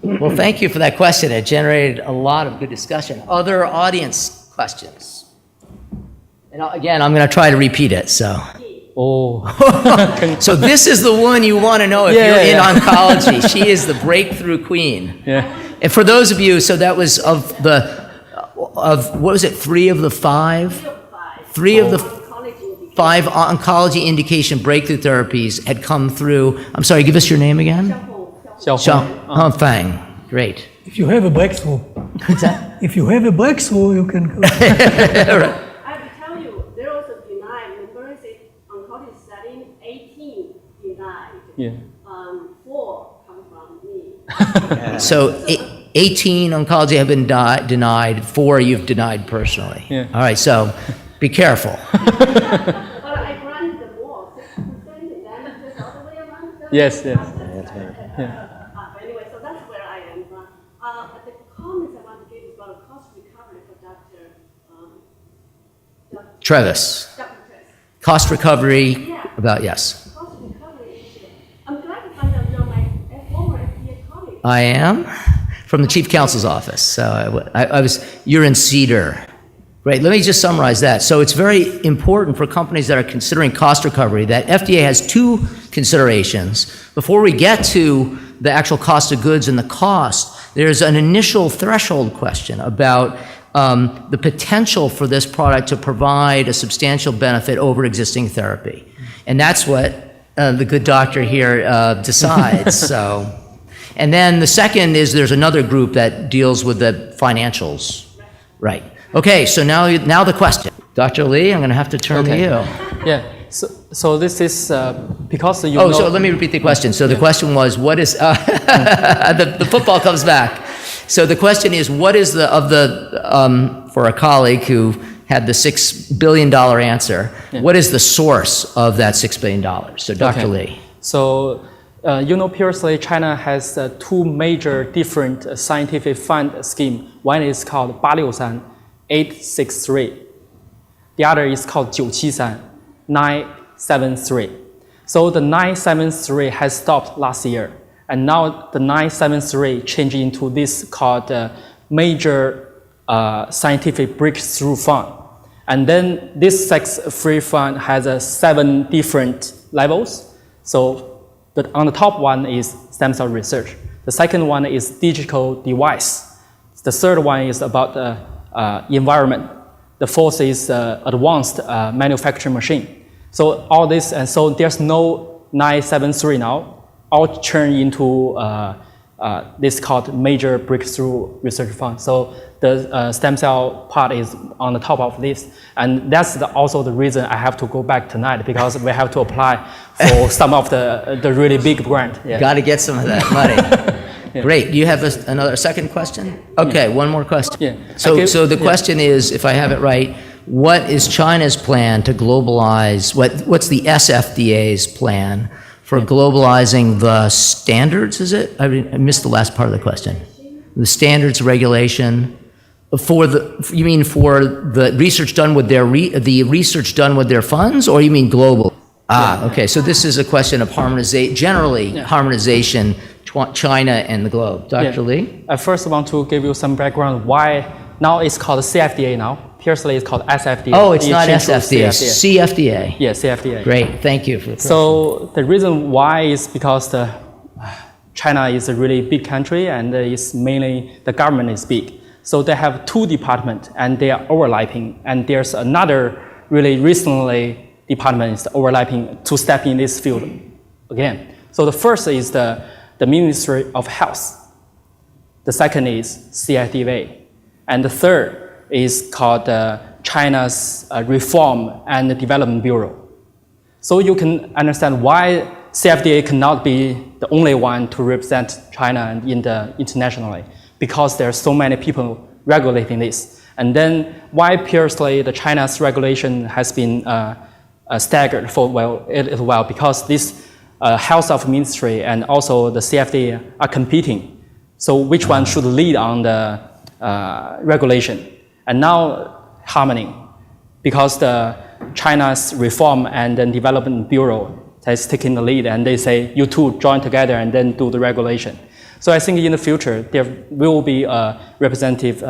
Well, thank you for that question. It generated a lot of good discussion. Other audience questions? And again, I'm going to try to repeat it. So, so this is the one you want to know if you're in oncology. She is the breakthrough queen. Yeah. And for those of you, so that was of what was it? 3 of the 5. 3 of the 5 oncology indication breakthrough therapies had come through. I'm sorry, give us your name again. Fang. Great. If you have a breakthrough, if you have a breakthrough, you can go. I will tell you, there was a denied. Remember, oncology setting, 18 denied. Yeah. 4 come from me. So 18 oncology have been denied. 4 you've denied personally. Yeah. All right. So be careful. But I granted them more, 60%, and then just all the way around. Yes. But anyway, so that's where I am from. But the comments I want to give is about cost recovery for Treves. Dr. Treves. Cost recovery. Yeah. About yes. Cost recovery issue. I'm glad to find out you're my former FDA colleague. I am from the Chief Counsel's office. So you're in Cedar. Right, let me just summarize that. So it's very important for companies that are considering cost recovery that FDA has 2 considerations. Before we get to the actual cost of goods and the cost, there's an initial threshold question about the potential for this product to provide a substantial benefit over existing therapy. And that's what the good doctor here decides. So, and then the second is there's another group that deals with the financials. Right. Okay, so now the question. Dr. Lee, I'm going to have to turn to you. Yeah. So this is because you know. So let me repeat the question. So the question was, what is the football comes back. So the question is, what is for a colleague who had the $6 billion answer, what is the source of that $6 billion? So Dr. Lee. So previously China has 2 major different scientific fund scheme. One is called 863. The other is called 973. So the 973 has stopped last year, and now the 973 changed into this called major scientific breakthrough fund. And then this 6 free fund has 7 different levels. So on the top one is stem cell research. The second one is digital device. The third one is about the environment. The fourth is advanced manufacturing machine. So all this, and so there's no 973 now, all turn into this called major breakthrough research fund. So the stem cell part is on the top of this. And that's also the reason I have to go back tonight, because we have to apply for some of the really big grant. Yeah. Got to get some of that money. Yeah. Great. Do you have another second question? Okay, one more question. Yeah. So the question is, if I have it right, what is China's plan to globalize, what's the SFDA's plan for globalizing the standards, is it? I missed the last part of the question. The standards regulation for you mean for the research done with their funds, or you mean global? Okay, so this is a question of harmonization, China and the globe. Dr. Lee? I first want to give you some background why now it's called CFDA now. Previously it's called SFDA. Oh, it's not SFDA, it's CFDA. Yeah, CFDA. Great, thank you for the So the reason why is because China is a really big country, and it's mainly the government is big. So they have 2 departments and they are overlapping. And there's another really recently department is overlapping to step in this field again. So the first is the Ministry of Health. The second is CFDA. And the third is called China's Reform and Development Bureau. So you can understand why CFDA cannot be the only one to represent China internationally, because there are so many people regulating this. And then why previously the China's regulation has been staggered for a little while, because this Health of Ministry and also the CFDA are competing So which one should lead on the regulation? And now harmony, because the China's Reform and then Development Bureau has taken the lead, and they say you two join together and then do the regulation. So I think in the future there will be a representative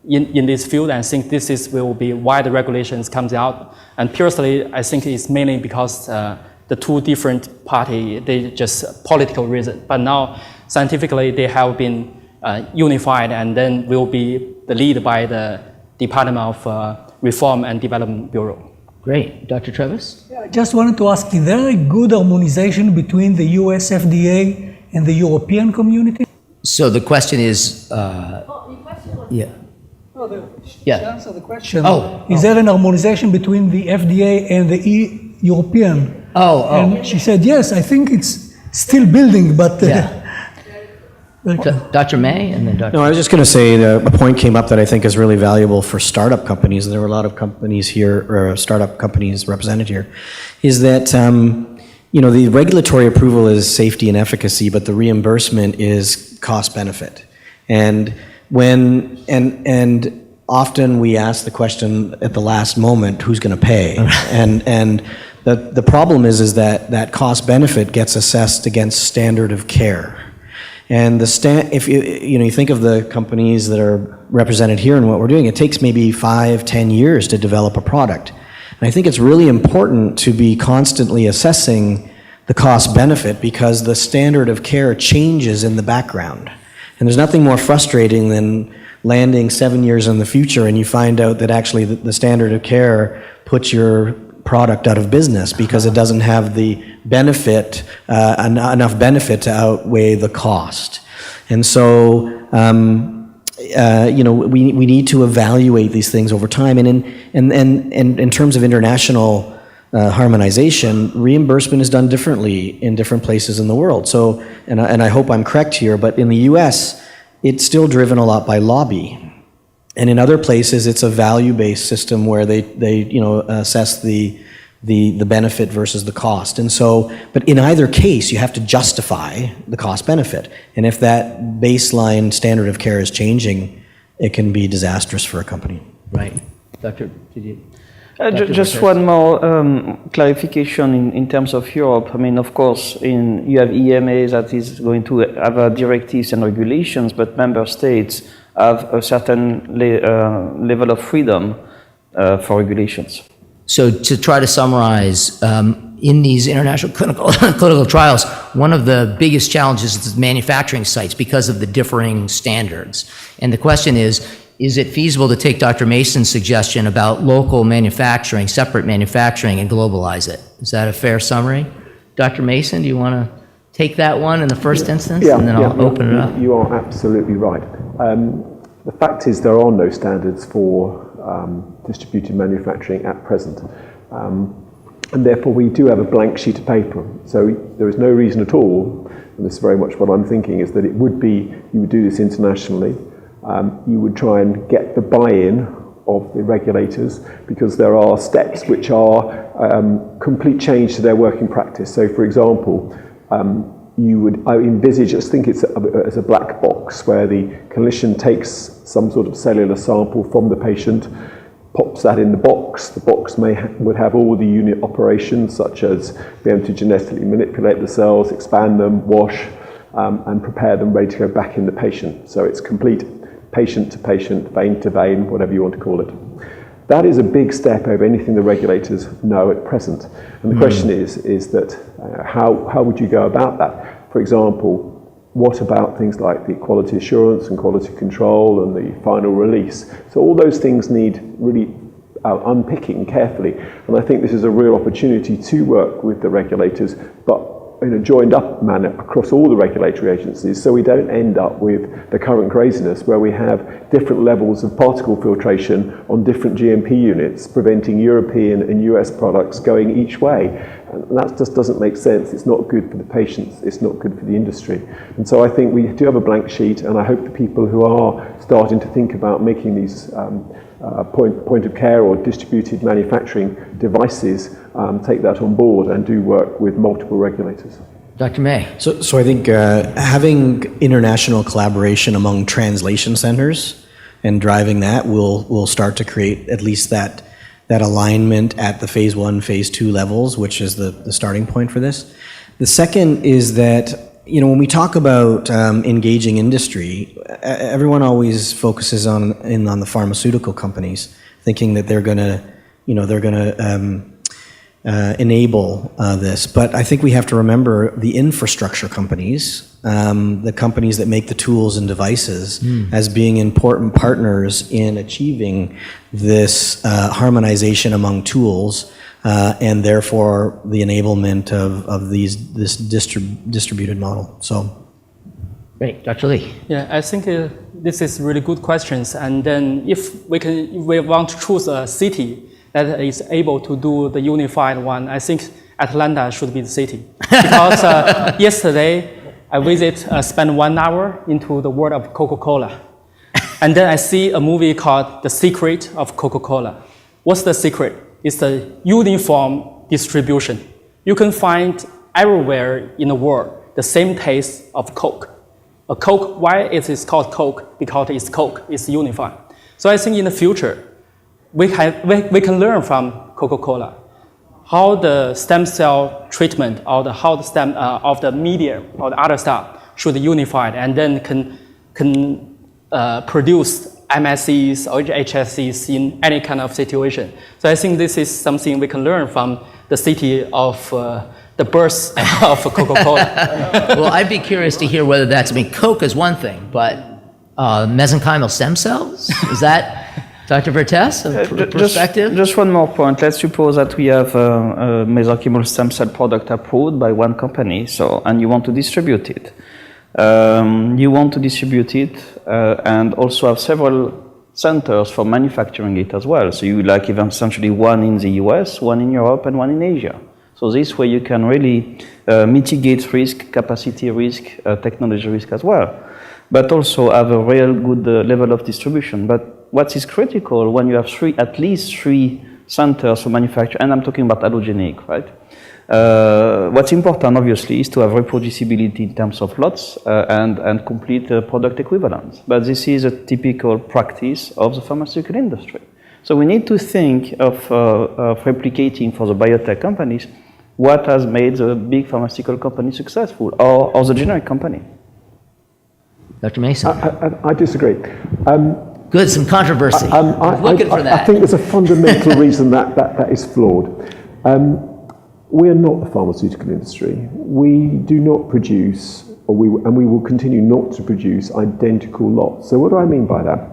in this field, and I think will be why the regulations comes out. And personally, I think it's mainly because the two different parties, they just political reason. But now scientifically they have been unified, and then will be the lead by the Department of Reform and Development Bureau. Great. Dr. Treves? I just wanted to ask, is there a good harmonization between the US FDA and the European community? So the question is, Your question was yeah. Yeah. Answer the question. Oh. Is there an harmonization between the FDA and the European? And she said, yes, I think it's still building, but... Dr. May and then Dr. No, I was just going to say a point came up that I think is really valuable for startup companies. There were a lot of companies here, or startup companies represented here, is that the regulatory approval is safety and efficacy, but the reimbursement is cost benefit. And often we ask the question at the last moment, who's going to pay? and the problem is that cost benefit gets assessed against standard of care. And if you think of the companies that are represented here and what we're doing, it takes maybe 5-10 years to develop a product. And I think it's really important to be constantly assessing the cost benefit, because the standard of care changes in the background. And there's nothing more frustrating than landing 7 years in the future and you find out that actually the standard of care puts your product out of business because it doesn't have the benefit, enough benefit to outweigh the cost. And so, we need to evaluate these things over time. And in terms of international harmonization, reimbursement is done differently in different places in the world. So, and I hope I'm correct here, but in the US, it's still driven a lot by lobby. And in other places, it's a value-based system where they assess the benefit versus the cost. And so, but in either case, you have to justify the cost benefit. And if that baseline standard of care is changing, it can be disastrous for a company. Right. Dr. Just one more clarification in terms of Europe. I mean, of course, you have EMA that is going to have directives and regulations, but member states have a certain level of freedom for regulations. So to try to summarize, in these international clinical trials, one of the biggest challenges is manufacturing sites because of the differing standards. And the question is it feasible to take Dr. Mason's suggestion about local manufacturing, separate manufacturing, and globalize it? Is that a fair summary? Dr. Mason, do you want to take that one in the first instance? Yeah, and then I'll open it up. You are absolutely right. The fact is there are no standards for distributed manufacturing at present. And therefore we do have a blank sheet of paper. So there is no reason at all, and this is very much what I'm thinking, is that you would do this internationally. You would try and get the buy-in of the regulators, because there are steps which are complete change to their working practice. So for example, you would envisage, just think it's as a black box where the clinician takes some sort of cellular sample from the patient, pops that in the box. The box would have all the unit operations, such as be able to genetically manipulate the cells, expand them, wash, and prepare them ready to go back in the patient. So it's complete patient to patient, vein to vein, whatever you want to call it. That is a big step over anything the regulators know at present. And the question is that how would you go about that? For example, what about things like the quality assurance and quality control and the final release? So all those things need really unpicking carefully. And I think this is a real opportunity to work with the regulators, but in a joined up manner across all the regulatory agencies, so we don't end up with the current craziness where we have different levels of particle filtration on different GMP units, preventing European and US products going each way. And that just doesn't make sense. It's not good for the patients, it's not good for the industry. And so I think we do have a blank sheet, and I hope the people who are starting to think about making these point of care or distributed manufacturing devices take that on board and do work with multiple regulators. Dr. May. So I think having international collaboration among translation centers and driving that will start to create at least that alignment at the phase 1, phase 2 levels, which is the starting point for this. The second is that, when we talk about engaging industry, everyone always focuses on the pharmaceutical companies, thinking that they're going to enable this. But I think we have to remember the infrastructure companies, the companies that make the tools and devices, as being important partners in achieving this harmonization among tools, and therefore the enablement of this distributed model. So. Great, Dr. Li. Yeah, I think this is really good questions. And then if we want to choose a city that is able to do the unified one, I think Atlanta should be the city. Because yesterday I spent 1 hour into the world of Coca-Cola. And then I see a movie called The Secret of Coca-Cola. What's the secret? It's the uniform distribution. You can find everywhere in the world the same taste of Coke. A Coke, why it is called Coke? Because it's Coke, it's unified. So I think in the future, we can learn from Coca-Cola how the stem cell treatment or how the stem of the media or the other stuff should be unified, and then can produce MSCs or HSCs in any kind of situation. So I think this is something we can learn from the city of the birth of Coca-Cola. Well, I'd be curious to hear whether Coke is one thing, but mesenchymal stem cells, is that Dr. Vertes, a perspective? Just one more point. Let's suppose that we have a mesenchymal stem cell product approved by one company, and you want to distribute it. You want to distribute it and also have several centers for manufacturing it as well. So you like even essentially one in the US, one in Europe, and one in Asia. So this way you can really mitigate risk, capacity risk, technology risk as well, but also have a real good level of distribution. But what is critical when you have at least three centers for manufacture, and I'm talking about allogenic, right? What's important, obviously, is to have reproducibility in terms of lots and complete product equivalence. But this is a typical practice of the pharmaceutical industry. So we need to think of replicating for the biotech companies what has made the big pharmaceutical company successful, or the generic company. Dr. Mason? I disagree. Good, some controversy. Looking for that. I think there's a fundamental reason that is flawed. We are not the pharmaceutical industry. We do not produce, and we will continue not to produce identical lots. So what do I mean by that?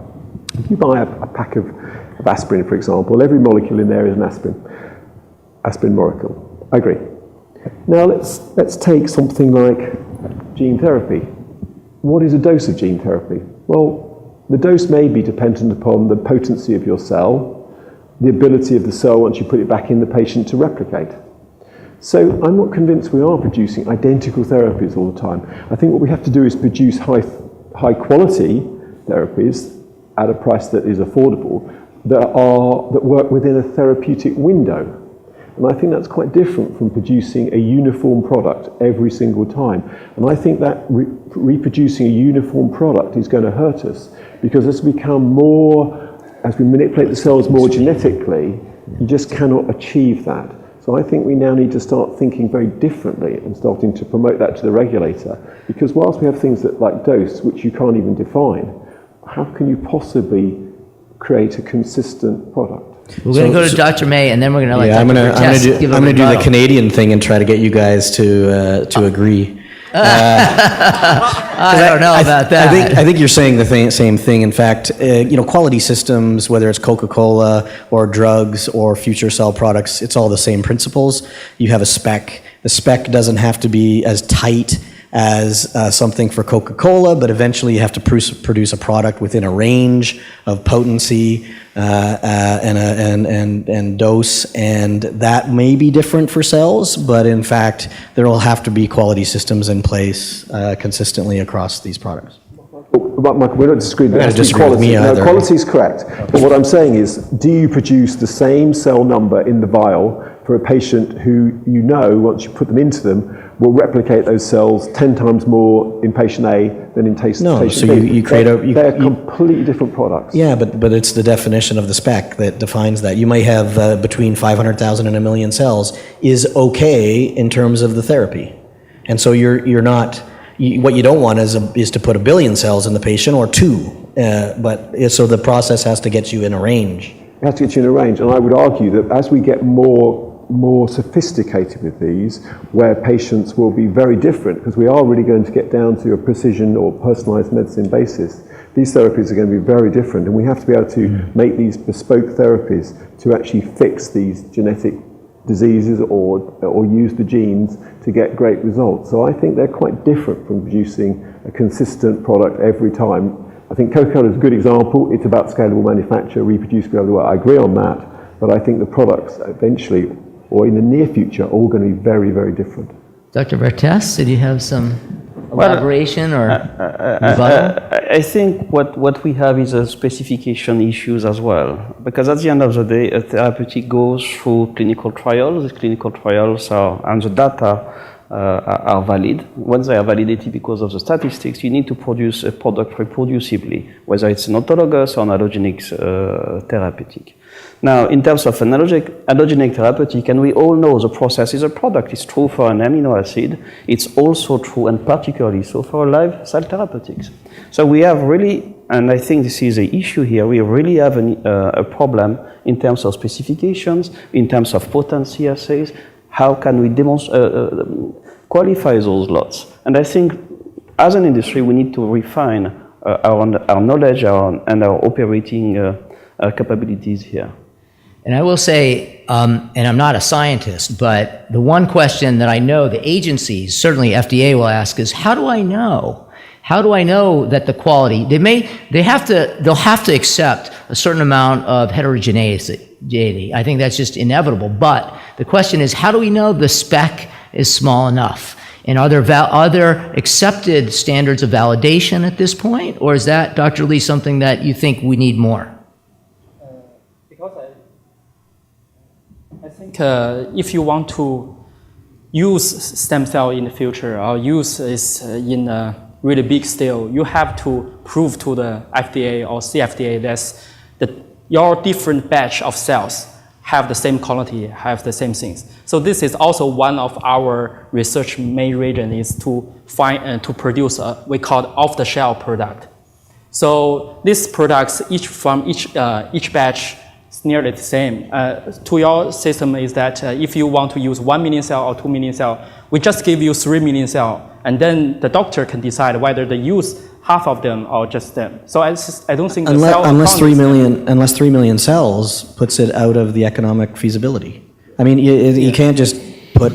If you buy a pack of aspirin, for example, every molecule in there is an aspirin molecule. I agree. Now let's take something like gene therapy. What is a dose of gene therapy? Well, the dose may be dependent upon the potency of your cell, the ability of the cell once you put it back in the patient to replicate. So I'm not convinced we are producing identical therapies all the time. I think what we have to do is produce high quality therapies at a price that is affordable, that work within a therapeutic window. And I think that's quite different from producing a uniform product every single time. And I think that reproducing a uniform product is going to hurt us, because as we manipulate the cells more genetically, you just cannot achieve that. So I think we now need to start thinking very differently and starting to promote that to the regulator. Because whilst we have things like dose, which you can't even define, how can you possibly create a consistent product? We're going to go to Dr. May, and then we're going to let Dr. Vertes give I'm going to do the Canadian thing and try to get you guys to agree. I don't know about that. I think you're saying the same thing. In fact, quality systems, whether it's Coca-Cola or drugs or future cell products, it's all the same principles. You have a spec. The spec doesn't have to be as tight as something for Coca-Cola, but eventually you have to produce a product within a range of potency and dose, and that may be different for cells, but in fact there will have to be quality systems in place consistently across these products. Michael, we're not disagreeing. You're not disagreeing with me either. No, quality is correct. But what I'm saying is, do you produce the same cell number in the vial for a patient who once you put them into them, will replicate those cells 10 times more in patient A than in patient B. So you create they're completely different products. Yeah, but it's the definition of the spec that defines that. You may have between 500,000 and 1 million cells is okay in terms of the therapy. And so you're not, what you don't want is to put 1 billion cells in the patient or 2. So the process has to get you in a range. It has to get you in a range, and I would argue that as we get more sophisticated with these, where patients will be very different, because we are really going to get down to a precision or personalized medicine basis, these therapies are going to be very different, and we have to be able to make these bespoke therapies to actually fix these genetic diseases or use the genes to get great results. So I think they're quite different from producing a consistent product every time. I think Coca-Cola is a good example. It's about scalable manufacture, reproducibility. I agree on that, but I think the products eventually, or in the near future, are all going to be very, very different. Dr. Vertes, did you have some elaboration or rebuttal? I think what we have is a specification issues as well, because at the end of the day, a therapeutic goes through clinical trials. The clinical trials and the data are valid. Once they are validated because of the statistics, you need to produce a product reproducibly, whether it's an autologous or an allogeneic therapeutic. Now, in terms of an allogeneic therapeutic, and we all know the process is a product. It's true for an amino acid. It's also true, and particularly so, for live cell therapeutics. So we have really, and I think this is the issue here, we really have a problem in terms of specifications, in terms of potency assays. How can we qualify those lots? And I think as an industry, we need to refine our knowledge and our operating capabilities here. And I will say, and I'm not a scientist, but the one question that I know the agencies, certainly FDA will ask is, how do I know? How do I know that the quality, they'll have to accept a certain amount of heterogeneity. I think that's just inevitable. But the question is, how do we know the spec is small enough? And are there accepted standards of validation at this point? Or is that, Dr. Lee, something that you think we need more? Because I think if you want to use stem cell in the future or use this in a really big scale, you have to prove to the FDA or CFDA that your different batch of cells have the same quality, have the same things. So this is also one of our research main region is to find to produce we call off-the-shelf product. So these products, each batch is nearly the same. To your system is that if you want to use 1 million cell or 2 million cell, we just give you 3 million cell, and then the doctor can decide whether they use half of them or just them. So I don't think unless 3 million cells puts it out of the economic feasibility. I mean, you can't just put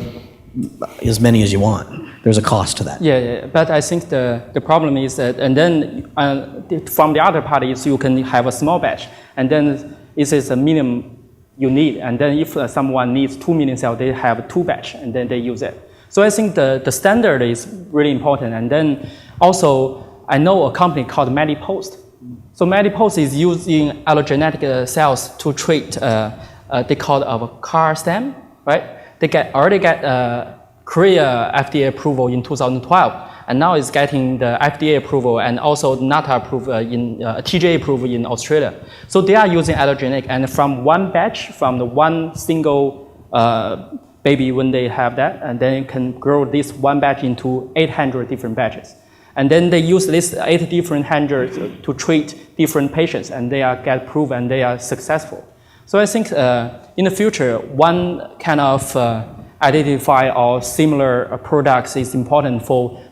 as many as you want. There's a cost to that. Yeah, but I think the problem is that, and then from the other parties, you can have a small batch, and then this is a minimum you need, and then if someone needs 2 million cells, they have 2 batch, and then they use it. So I think the standard is really important, and then also I know a company called MediPost. So MediPost is using allogeneic cells to treat, they call it a CAR stem, right? They already get Korea FDA approval in 2012, and now it's getting the FDA approval and also NATA approval TJ approval in Australia. So they are using allogeneic, and from one batch, from the one single baby when they have that, and then it can grow this one batch into 800 different batches. And then they use this 8 different hundreds to treat different patients, and they get approved and they are successful. So I think in the future, one kind of identify or similar products is important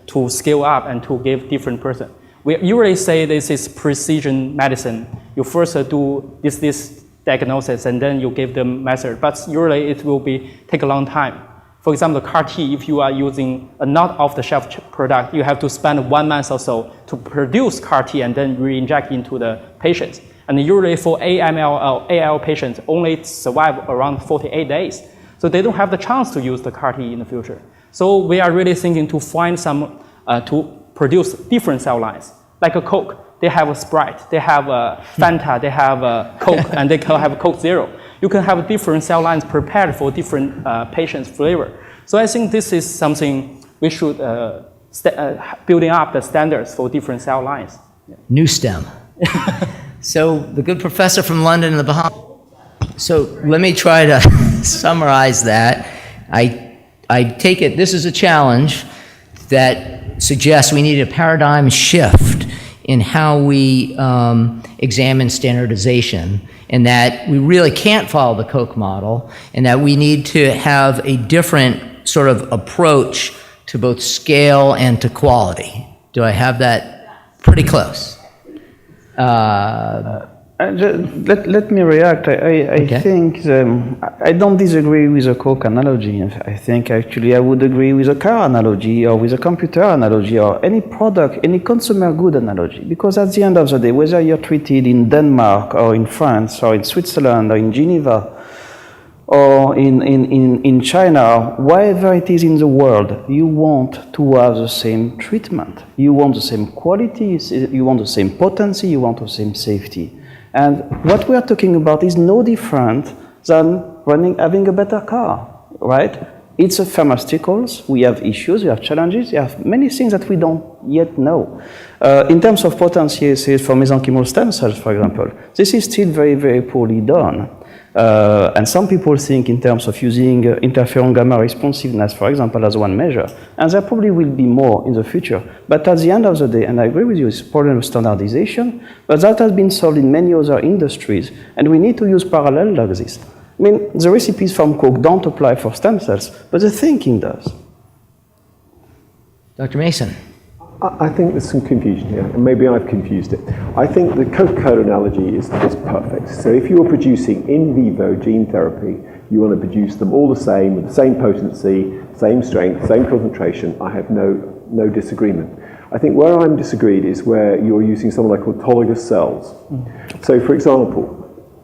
to scale up and to give different person. We usually say this is precision medicine. You first do this diagnosis and then you give them method, but usually it will take a long time. For example, CAR T, if you are using a not off-the-shelf product, you have to spend 1 month or so to produce CAR T and then re-inject into the patients. And usually for AML or AL patients, only survive around 48 days. So they don't have the chance to use the CAR T in the future. So we are really thinking to find some, to produce different cell lines. Like a Coke, they have a Sprite, they have a Fanta, they have a Coke, and they can have a Coke Zero. You can have different cell lines prepared for different patients' flavor. So I think this is something we should building up the standards for different cell lines. New STEM. So the good professor from London and the Bahamas. So let me try to summarize that. I take it this is a challenge that suggests we need a paradigm shift in how we examine standardization, and that we really can't follow the Koch model, and that we need to have a different sort of approach to both scale and to quality. Do I have that pretty close? Let me react. I think I don't disagree with the Coke analogy. I think actually I would agree with a car analogy or with a computer analogy or any product, any consumer good analogy. Because at the end of the day, whether you're treated in Denmark or in France or in Switzerland or in Geneva or in China, wherever it is in the world, you want to have the same treatment. You want the same quality, you want the same potency, you want the same safety. And what we are talking about is no different than having a better car, right? It's a pharmaceuticals, we have issues, we have challenges, we have many things that we don't yet know. In terms of potency for mesenchymal stem cells, for example, this is still very, very poorly done. And some people think in terms of using interferon gamma responsiveness, for example, as one measure, and there probably will be more in the future. But at the end of the day, and I agree with you, it's a problem of standardization, but that has been solved in many other industries, and we need to use parallel like this. I mean, the recipes from Coke don't apply for stem cells, but the thinking does. Dr. Mason. I think there's some confusion here, and maybe I've confused it. I think the Coca-Cola analogy is perfect. So if you're producing in vivo gene therapy, you want to produce them all the same, with the same potency, same strength, same concentration. I have no disagreement. I think where I'm disagreed is where you're using something like autologous cells. So for example,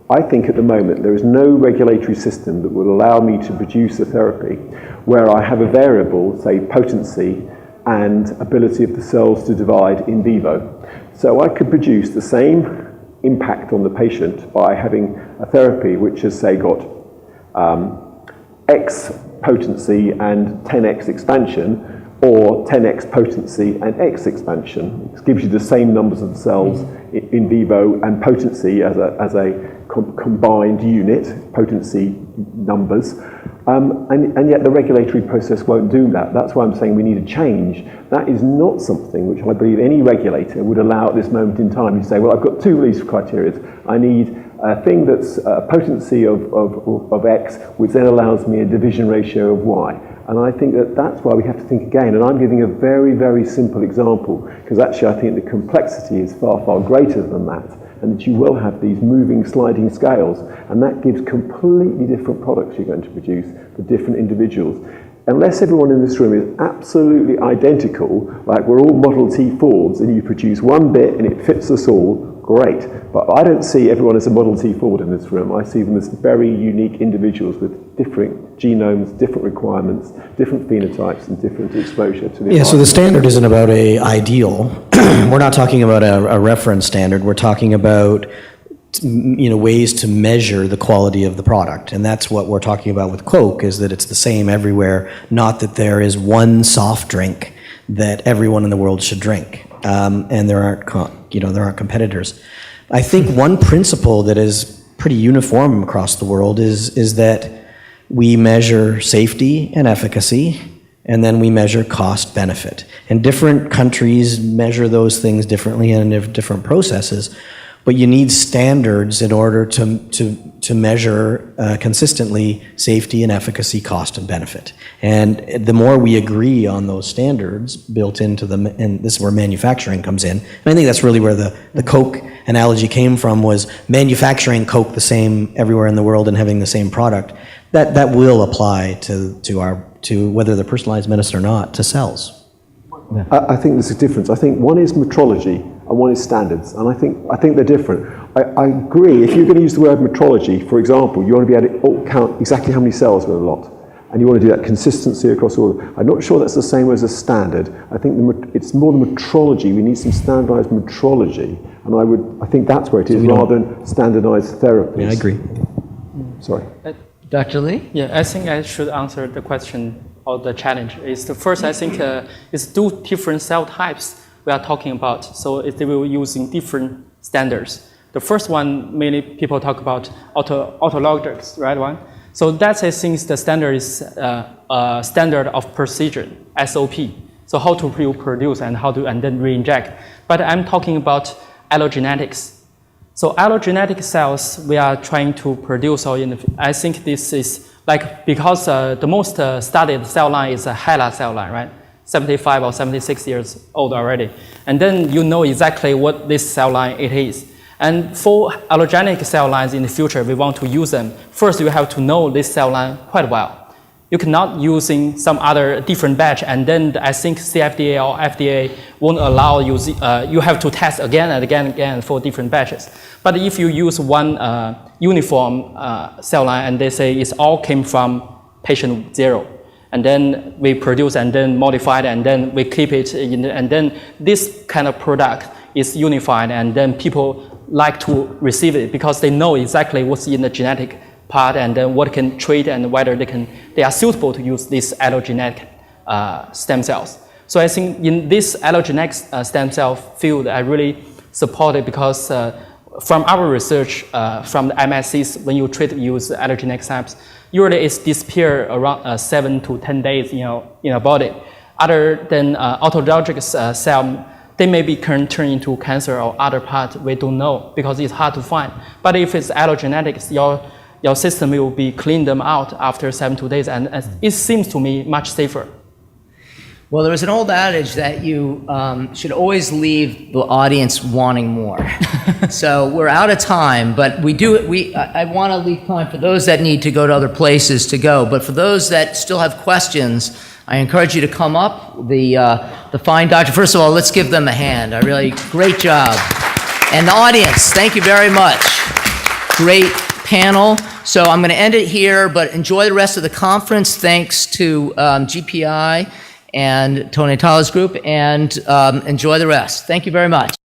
I think at the moment there is no regulatory system that will allow me to produce a therapy where I have a variable, say potency, and ability of the cells to divide in vivo. So I could produce the same impact on the patient by having a therapy which has, say, got X potency and 10X expansion, or 10X potency and X expansion. It gives you the same numbers of cells in vivo and potency as a combined unit, potency numbers. And yet the regulatory process won't do that. That's why I'm saying we need a change. That is not something which I believe any regulator would allow at this moment in time. You say, well, I've got two release criteria. I need a thing that's a potency of X, which then allows me a division ratio of Y. And I think that's why we have to think again. And I'm giving a very, very simple example, because actually I think the complexity is far, far greater than that. And that you will have these moving, sliding scales, and that gives completely different products you're going to produce for different individuals. Unless everyone in this room is absolutely identical, like we're all Model T Fords, and you produce one bit and it fits us all, great. But I don't see everyone as a Model T Ford in this room. I see them as very unique individuals with different genomes, different requirements, different phenotypes, and different exposure to the environment. So the standard isn't about an ideal. We're not talking about a reference standard. We're talking about ways to measure the quality of the product. And that's what we're talking about with Coke, is that it's the same everywhere, not that there is one soft drink that everyone in the world should drink. And there aren't competitors. I think one principle that is pretty uniform across the world is that we measure safety and efficacy, and then we measure cost benefit. And different countries measure those things differently and in different processes. But you need standards in order to measure consistently safety and efficacy, cost and benefit. And the more we agree on those standards built into them, and this is where manufacturing comes in. And I think that's really where the Coke analogy came from, was manufacturing Coke the same everywhere in the world and having the same product. That will apply to whether they're personalized medicine or not, to cells. Yeah. I think there's a difference. I think one is metrology and one is standards, and I think they're different. I agree, if you're going to use the word metrology, for example, you want to be able to count exactly how many cells with a lot, and you want to do that consistency across all. I'm not sure that's the same as a standard. I think it's more the metrology. We need some standardized metrology, and I think that's where it is, rather than standardized therapies. Yeah, I agree. Sorry. Dr. Lee? Yeah, I think I should answer the question or the challenge. Is the first, I think, is 2 different cell types we are talking about. So they will using different standards. The first one, mainly people talk about autologous, right one? So that's, I think, the standard is standard of procedure, SOP. So how to produce and how to and then re-inject. But I'm talking about allogenetics. So allogeneic cells we are trying to produce, or I think this is like, because the most studied cell line is a HeLa cell line, right? 75 or 76 years old already. And then you know exactly what this cell line it is. And for allogenic cell lines in the future, we want to use them. First, you have to know this cell line quite well. You cannot using some other different batch, and then I think CFDA or FDA won't allow you. You have to test again and again and again for different batches. But if you use one uniform cell line, and they say it all came from patient 0, and then we produce and then modify it, and then we keep it, and then this kind of product is unified, and then people like to receive it because they know exactly what's in the genetic part and then what can treat and whether they are suitable to use these allogeneic stem cells. So I think in this allogeneic stem cell field, I really support it because from our research from the MSCs, when you use allogeneic cells, usually it's disappear around 7 to 10 days in a body. Other than autologous cell, they maybe can turn into cancer or other part, we don't know because it's hard to find. But if it's allogeneic, your system will be clean them out after 7 to 8 days, and it seems to me much safer. Well, there was an old adage that you should always leave the audience wanting more. So we're out of time, but I want to leave time for those that need to go to other places to go. But for those that still have questions, I encourage you to come up. The fine doctor, first of all, let's give them a hand. Great job. And the audience, thank you very much. Great panel. So I'm going to end it here, but enjoy the rest of the conference. Thanks to GPI and Tony Tala's group, and enjoy the rest. Thank you very much.